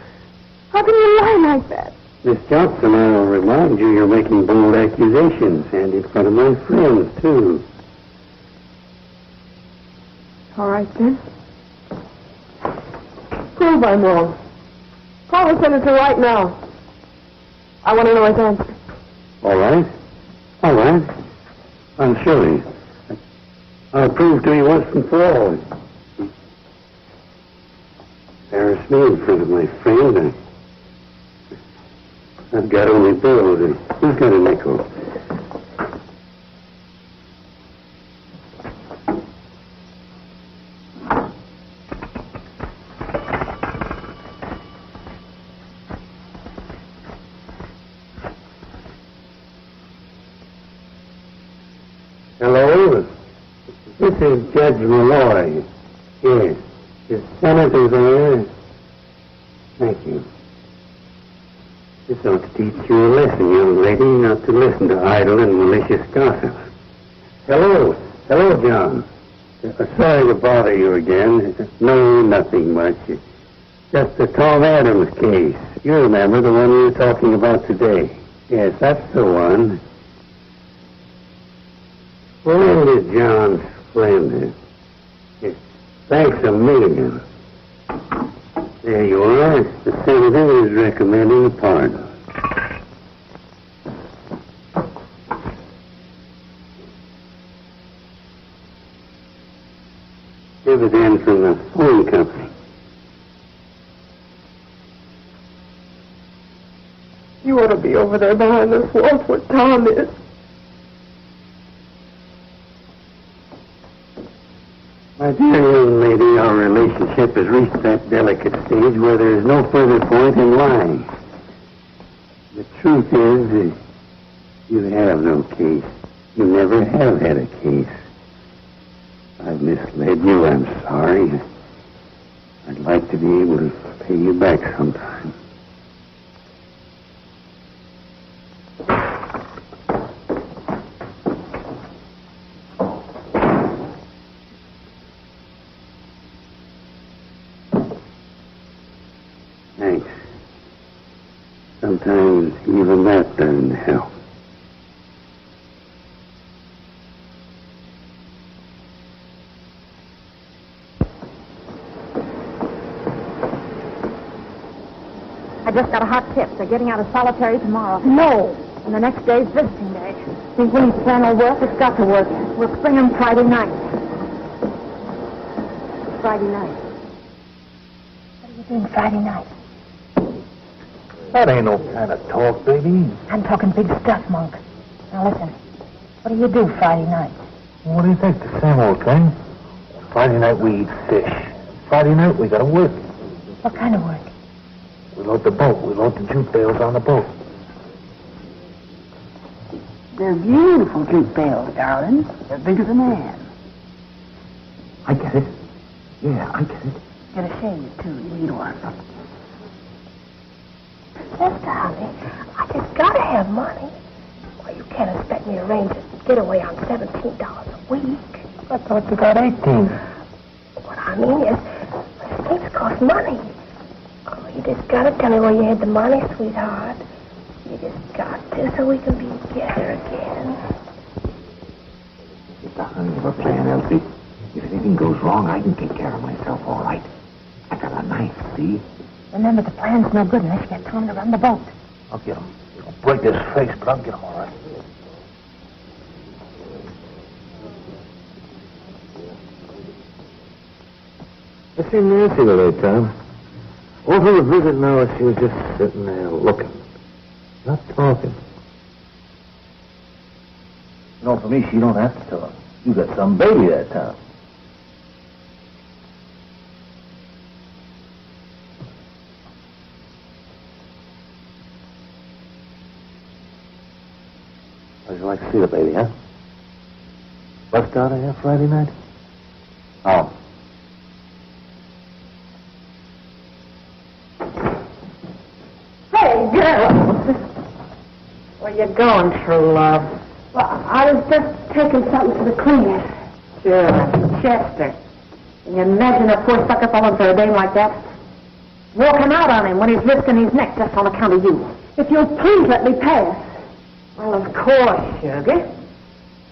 How can you lie like that? Miss Johnson, I'll remind you you're making bold accusations, and in front of my friends, too. All right, then. Prove I'm wrong. Call the senator right now. I want to know his answer. All right. All right. I'm sure. I'll prove to you once and for all. Embarrass me in front of my friend. I've got only bills. Who's got a nickel? Hello? This is Judge Malloy. Yes. Is Senator there? Thank you. This ought to teach you a lesson, young lady, not to listen to idle and malicious gossip. Hello. Hello, John. Sorry to bother you again. No, nothing much. Just the Tom Adams case. You remember the one we were talking about today. Yes, that's the one. Well, it is John Splendid. Yes. Thanks a million. There you are. The senator is recommending a pardon. Dividend from the phone company. You ought to be over there behind this wall where Tom is. My dear young lady, our relationship has reached that delicate stage where there is no further point in lying. The truth is, you have no case. You never have had a case. I've misled you. I'm sorry. I'd like to be able to pay you back sometime. Thanks. Sometimes even that doesn't help. I just got a hot tip. They're getting out of solitary tomorrow. No. And the next day's visiting day. Think Winnie's plan will work? It's got to work. We'll spring him Friday night. Friday night. What are you doing Friday night? That ain't no kind of talk, baby. I'm talking big stuff, Monk. Now listen. What do you do Friday night? What do you think? The same old thing. Friday night we eat fish. Friday night we gotta work. What kind of work? We load the boat. We load the jute bales on the boat. They're beautiful jute bales, darling. They're big as a man. I get it. Yeah, I get it. Get a shave, too. You need one. Sister, honey, I just gotta have money. Well, you can't expect me to arrange a getaway on $17 a week. I thought you got 18. What I mean is, things cost money. Oh, you just gotta tell me where you had the money, sweetheart. You just got to, so we can be together again. It's a hell of a plan, Elsie. If anything goes wrong, I can take care of myself all right. I got a knife, see? Remember, the plan's no good unless you get Tom to run the boat. I'll get him. He'll break his face, but I'll get him all right. I seen Nancy the other time. All through the visit now, she was just sitting there looking, not talking. You know, for me, she don't have to talk. You got some baby that time. How'd you like to see the baby, huh? Bust out of here Friday night? Oh. Hey, girl! Where you going, true love? Well, I was just taking something to the cleaners. Sure, Chester. Can you imagine a poor sucker falling for a dame like that? Walking out on him when he's risking his neck just on account of you. If you'll please let me pass. Well, of course, sugar.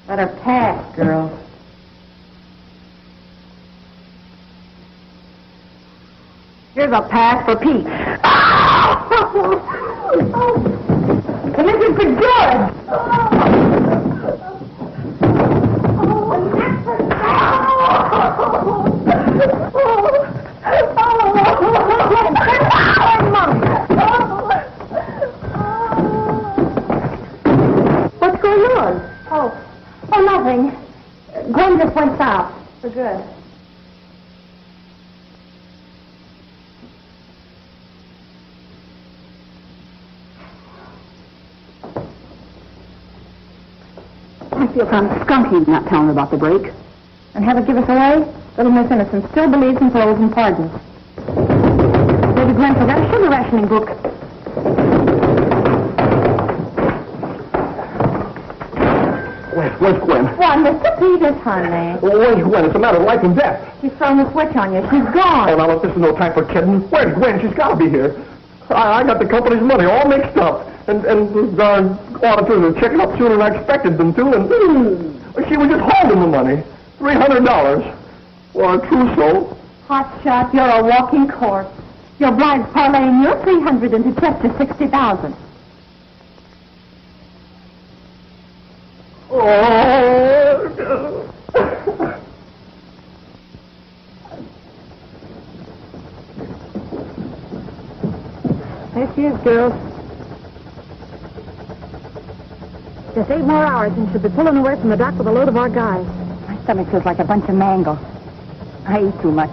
Let her pass, girl. Here's a pass for Pete. And this is for George. What's going on? Oh, nothing. Gwen just went south. For good. I feel kind of skunky not telling about the break. And have it give us away? Little Miss Innocent still believes in paroles and pardons. Baby Gwen forgot a sugar rationing book. Where's Gwen? Why, Mr. Peters, honey. Where's Gwen? It's a matter of life and death. She's thrown the switch on you. She's Oh, gone. now, look, this is no time for kidding. Where's Gwen? She's got to be here. I got the company's money all mixed up. And the auditors are checking up sooner than I expected them to. And she was just holding the money. $300. Well, a true soul. Hot shot, you're a walking corpse. Your blind parlaying your 300 into Chester's 60,000. Oh. There she is, girls. Just 8 more hours and she'll be pulling away from the dock with a load of our guys. My stomach feels like a bunch of mango. I eat too much.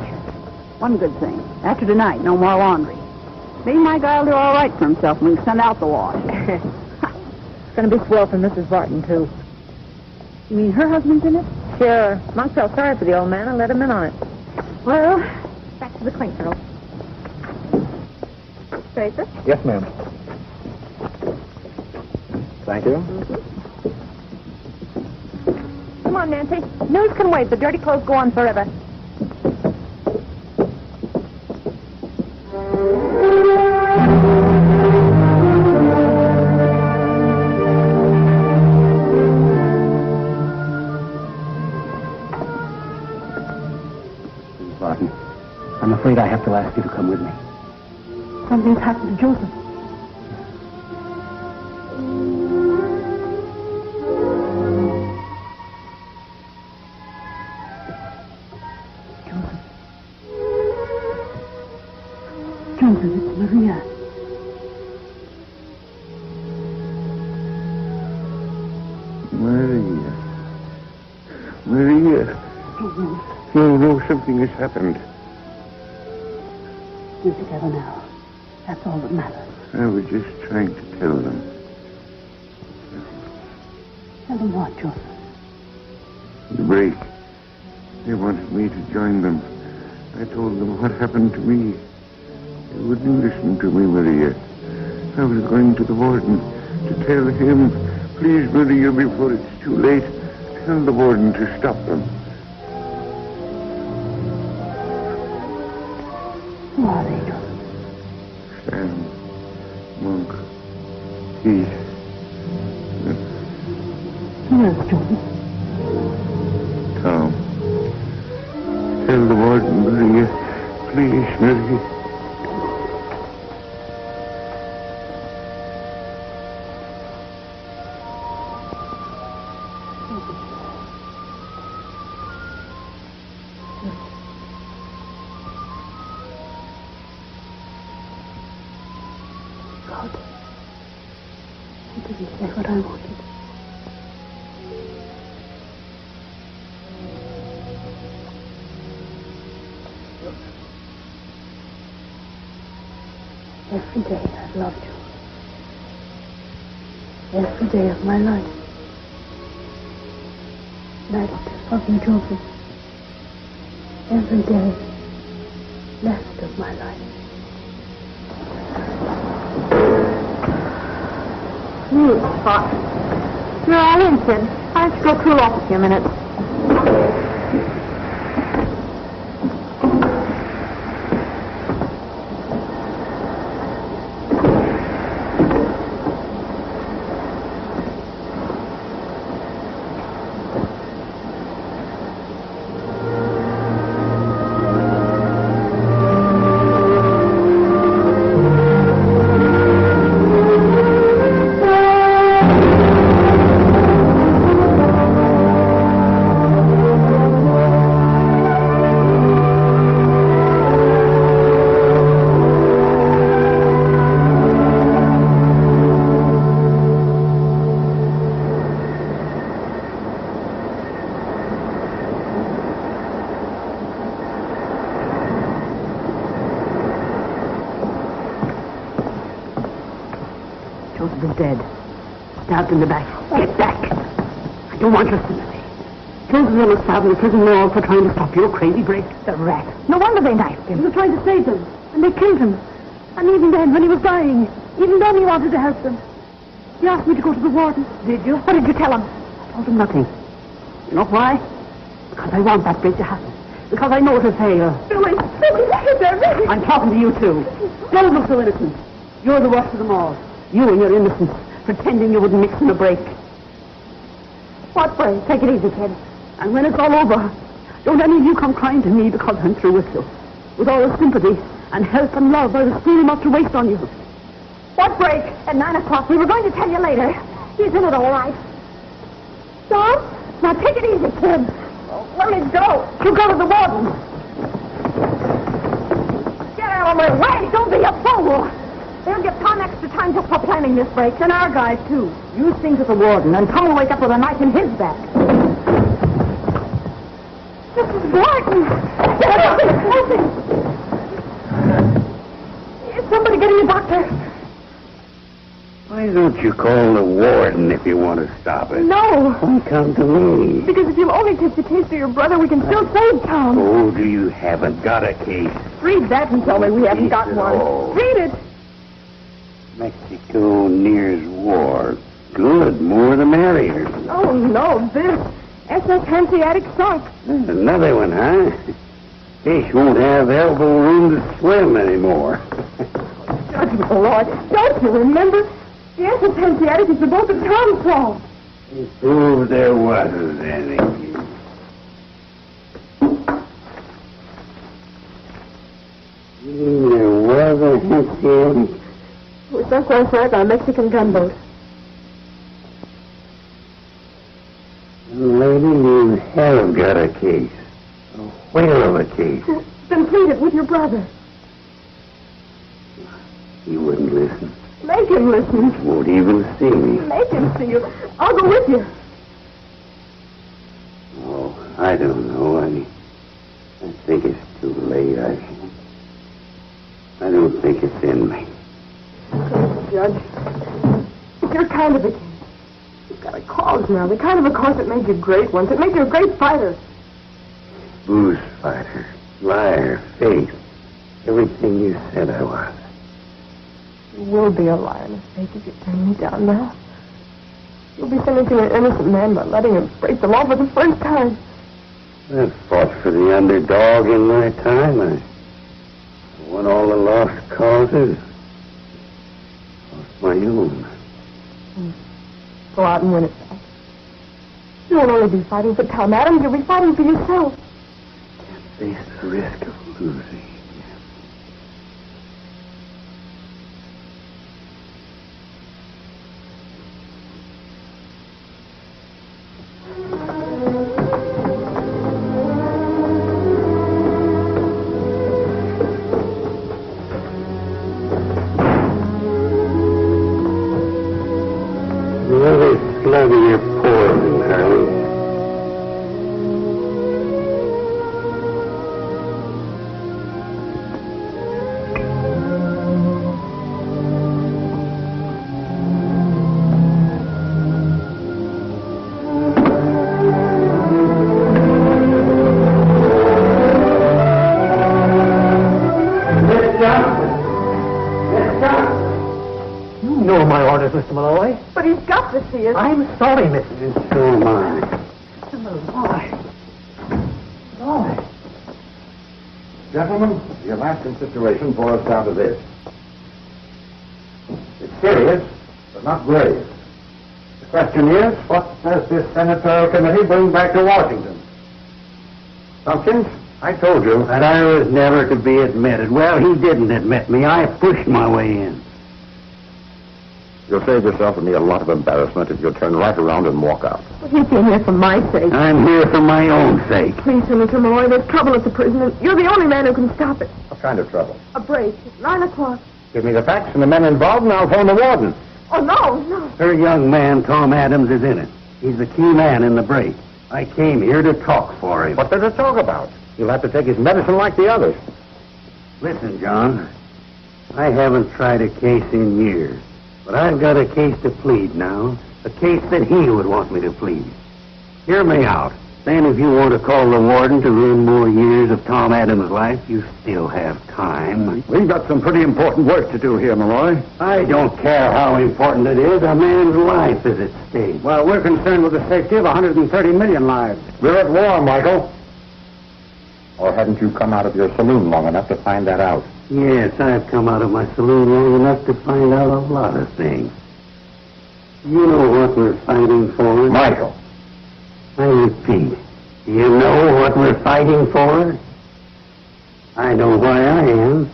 One good thing. After tonight, no more laundry. Maybe my guy will do all right for himself when we send out the wash. It's going to be swell for Mrs. Barton, too. You mean her husband's in it? Sure. Monk felt sorry for the old man and let him in on it. Well, back to the clink girl. Tracer? Yes, ma'am. Thank you. Come on, Nancy. News can wait. The dirty clothes go on forever. Barton, I'm afraid I have to ask you to come with me. Something's happened to Joseph. Joseph, it's Maria. Maria. No, something has happened. We're together now. That's all that matters. I was just trying to tell them. Tell them what, Joseph? The break. They wanted me to join them. I told them what happened to me. They wouldn't listen to me, Maria. I was going to the warden to tell him, please, Maria, before it's too late, tell the warden to stop them. Who are they, Joseph? Sam, Monk, Keith. Who else, Joseph? Tom. Tell the warden, Maria. Please, Maria. God. You didn't say what I wanted. Every day I've loved you. Every day of my life. And I still love you, Joseph. Every day left of my life. You hot. You're all in, kid. Why don't you go cool off a few minutes? Joseph is dead. Stabbed in the back. Get back! I don't want your sympathy. Joseph was stabbed in the prison wall for trying to stop your crazy break. The rat. No wonder they knifed him. He was trying to save them, and they killed him. And even then, when he was dying, even then he wanted to help them. He asked me to go to the warden. Did you? What did you tell him? I told him nothing. You know why? Because I want that break to happen. Because I know it'll fail. Billy, Billy, I'm talking to you two. Don't look so innocent. You're the worst of them all. You and your innocence, pretending you wouldn't mix in a break. What break? Take it easy, kid. And when it's all over, don't any of you come crying to me because I'm through with you. With all the sympathy and help and love I was feeling enough to waste on you. What break? At 9 o'clock. We were going to tell you later. He's in it all right. John? Now take it easy, kid. Let me go. You go to the warden. Get out of my way. Don't be a fool. They'll give Tom extra time just for planning this break, and our guys, too. You sing to the warden, and Tom will wake up with a knife in his back. Mrs. Barton! Get up! It's moving! Is somebody getting a doctor? I don't you call the warden if you want to stop it? No. Why come to me? Because if you'll only take the case to your brother, we can still save Tom. Oh, do you haven't got a case? Read that and tell me we haven't got one. Read it. Mexico nears war. Good, more the merrier. Oh, no, this. SS Hanseatic sunk. There's another one, huh? Fish won't have elbow room to swim anymore. Judge Malloy, don't you remember? The SS Hanseatic is the boat that Tom saw. Oh, there wasn't any. There was a Hanseatic. It was sunk last night by a Mexican gunboat. Lady, you have got a case. A whale of a case. Then plead it with your brother. He wouldn't listen. Make him listen. Won't even see me. Make him see you. I'll go with you. Oh, I don't know. I think it's too late. I don't think it's in me. Judge, it's your kind of a case. You've got a cause now. The kind of a cause that made you great once. It made you a great fighter. Booze fighter, liar, fake. Everything you said I was. You will be a liar and a fake if you turn me down now. You'll be sentencing an innocent man by letting him break the law for the first time. I've fought for the underdog in my time. I won all the lost causes. Lost my own. Go out and win it back. You won't only be fighting for Tom Adams, you'll be fighting for yourself. Can't face the risk of losing. Slug of your poison, Harley. You know my orders, Mr. Malloy. But he's got to see it. I'm sorry, Mrs. So am I. Mr. Malloy. Malloy. Gentlemen, your last consideration boils down to this. It's serious, but not grave. The question is, what does this senatorial committee bring back to Washington? Tompkins, I told you. That I was never to be admitted. Well, he didn't admit me. I pushed my way in. You'll save yourself and me a lot of embarrassment if you'll turn right around and walk out. But you came here for my sake. I'm here for my own sake. Please, Senator Malloy, there's trouble at the prison, and you're the only man who can stop it. What kind of trouble? A break. It's 9 o'clock. Give me the facts and the men involved, and I'll phone the warden. Oh, no. Her young man, Tom Adams, is in it. He's the key man in the break. I came here to talk for him. What does it talk about? He'll have to take his medicine like the others. Listen, John. I haven't tried a case in years. But I've got a case to plead now. A case that he would want me to plead. Hear me out. Then if you want to call the warden to ruin more years of Tom Adams' life, you still have time. We've got some pretty important work to do here, Malloy. I don't care how important it is. A man's life is at stake. Well, we're concerned with the safety of 130 million lives. We're at war, Michael. Or hadn't you come out of your saloon long enough to find that out? Yes, I've come out of my saloon long enough to find out a lot of things. You know what we're fighting for? Michael. I repeat, do you know what we're fighting for? I know why I am.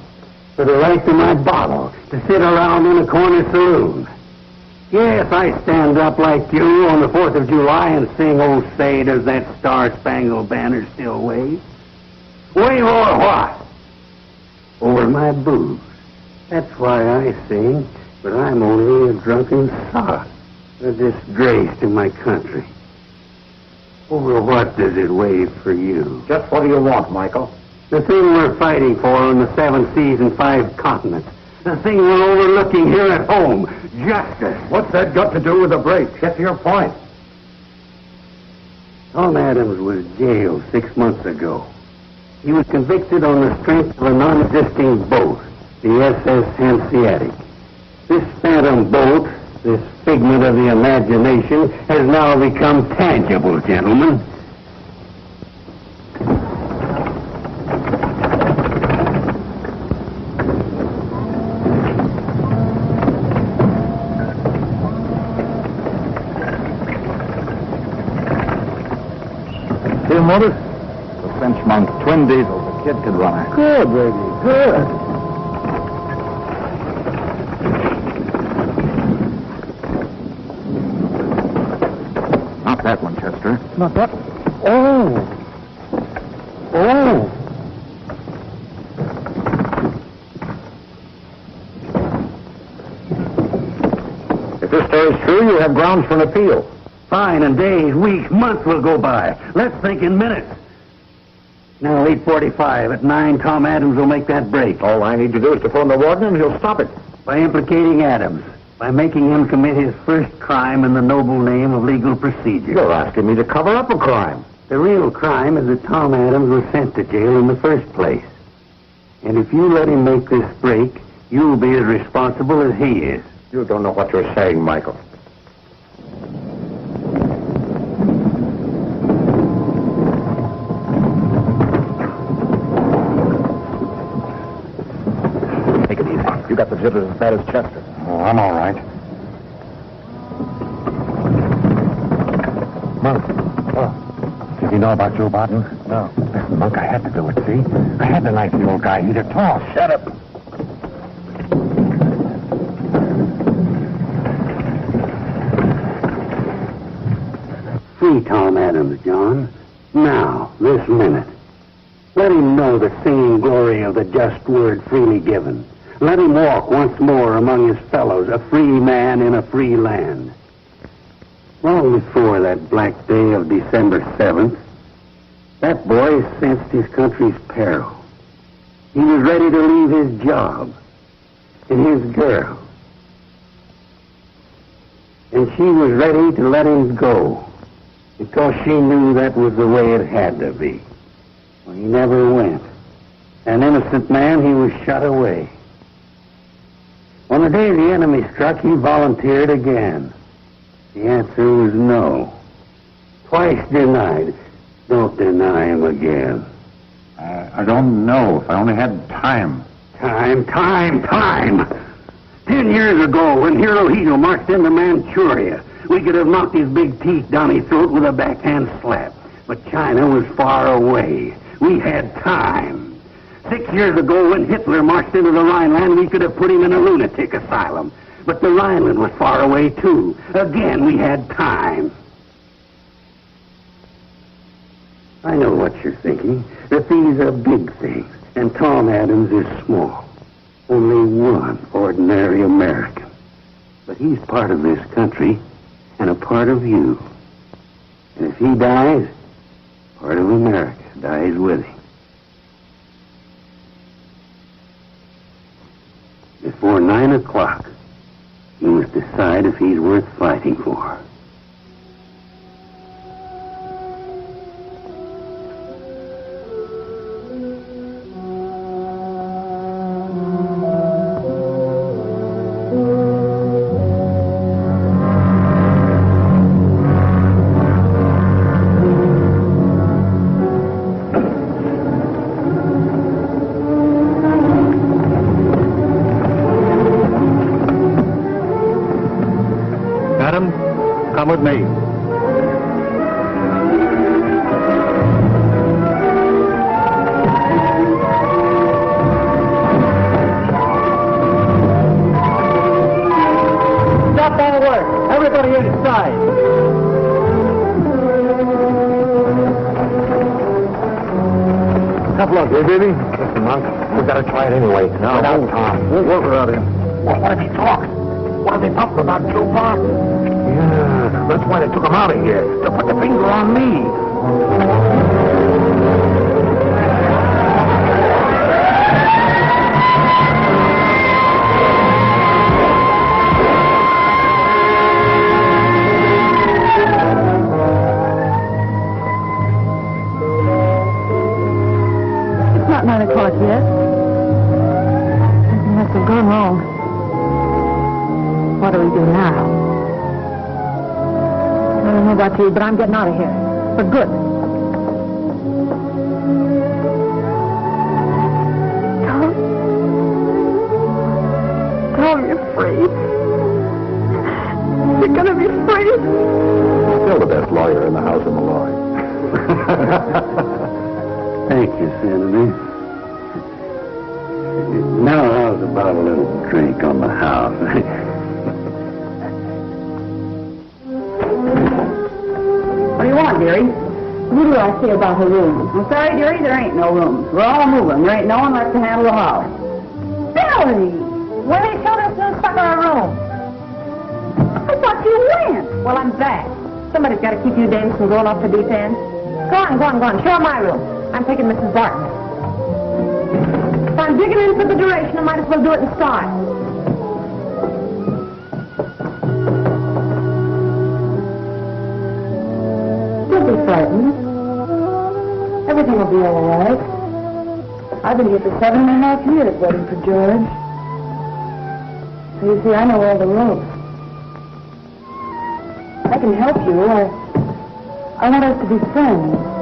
For the right to my bottle, to sit around in a corner saloon. Yes, I stand up like you on the 4th of July and sing, "Oh, say, does that star-spangled banner still wave?" Wave over what? Over my booze. That's why I sing, but I'm only a drunken sot. A disgrace to my country. Over what does it wave for you? Just what do you want, Michael? The thing we're fighting for on the 7 seas and 5 continents. The thing we're overlooking here at home. Justice. What's that got to do with the break? Get to your point. Tom Adams was jailed 6 months ago. He was convicted on the strength of a non-existing boat, the SS Hanseatic. This phantom boat, this figment of the imagination, has now become tangible, gentlemen. See a motor? The French monk, twin diesel. The kid could run her. Good, baby, good. Not that one, Chester. Not that. Oh. If this story's true, you have grounds for an appeal. Fine, and days, weeks, months will go by. Let's think in minutes. Now, 8:45. At 9, Tom Adams will make that break. All I need to do is to phone the warden and he'll stop it. By implicating Adams. By making him commit his first crime in the noble name of legal procedure. You're asking me to cover up a crime. The real crime is that Tom Adams was sent to jail in the first place. And if you let him make this break, you'll be as responsible as he is. You don't know what you're saying, Michael. Take it easy. You got the jitters as bad as Chester. Oh, I'm all right. Monk. Oh. Did you know about Joe Barton? No. Listen, Monk, I had to do it, see? I had to knife the old guy. He'd have tossed. Shut up. Free Tom Adams, John. Now, this minute. Let him know the singing glory of the just word freely given. Let him walk once more among his fellows, a free man in a free land. Long before that black day of December 7th, that boy sensed his country's peril. He was ready to leave his job and his girl. And she was ready to let him go because she knew that was the way it had to be. Well, he never went. An innocent man, he was shot away. On the day the enemy struck, he volunteered again. The answer was no. Twice denied. Don't deny him again. I don't know. If I only had time. Time. 10 years ago, when Hirohito marched into Manchuria, we could have knocked his big teeth down his throat with a backhand slap. But China was far away. We had time. 6 years ago, when Hitler marched into the Rhineland, we could have put him in a lunatic asylum. But the Rhineland was far away, too. Again, we had time. I know what you're thinking, that these are big things, and Tom Adams is small. Only one ordinary American. But he's part of this country, and a part of you. And if he dies, part of America dies with him. Before 9 o'clock, he must decide if he's worth fighting for. Come with me. Stop all work. Everybody inside. Tough luck, eh, baby? Listen, Monk, we gotta try it anyway. No, without Tom. We'll work without him. Well, what if he talks? What if they talk about Joe Barton? Yeah, that's why they took him out of here, to put the finger on me. about you, but I'm getting out of here. For good. Tom, you're free. You're gonna be free. Still the best lawyer in the House of Malloy. Thank you, Senator. Now, how's about a little drink on the house? What do you want, dearie? Who do I see about her room? I'm sorry, dearie, there ain't no rooms. We're all moving. There ain't no one left to handle the house. Billy! When they showed us new sucker a room. I thought you went. Well, I'm back. Somebody's got to keep you dames from going off the deep end. Go on. Show her my room. I'm taking Mrs. Barton. If I'm digging in for the duration, I might as well do it in style. Don't be frightened. Everything will be all right. I've been here for 7.5 years waiting for George. So you see, I know all the ropes. I can help you. I want us to be friends.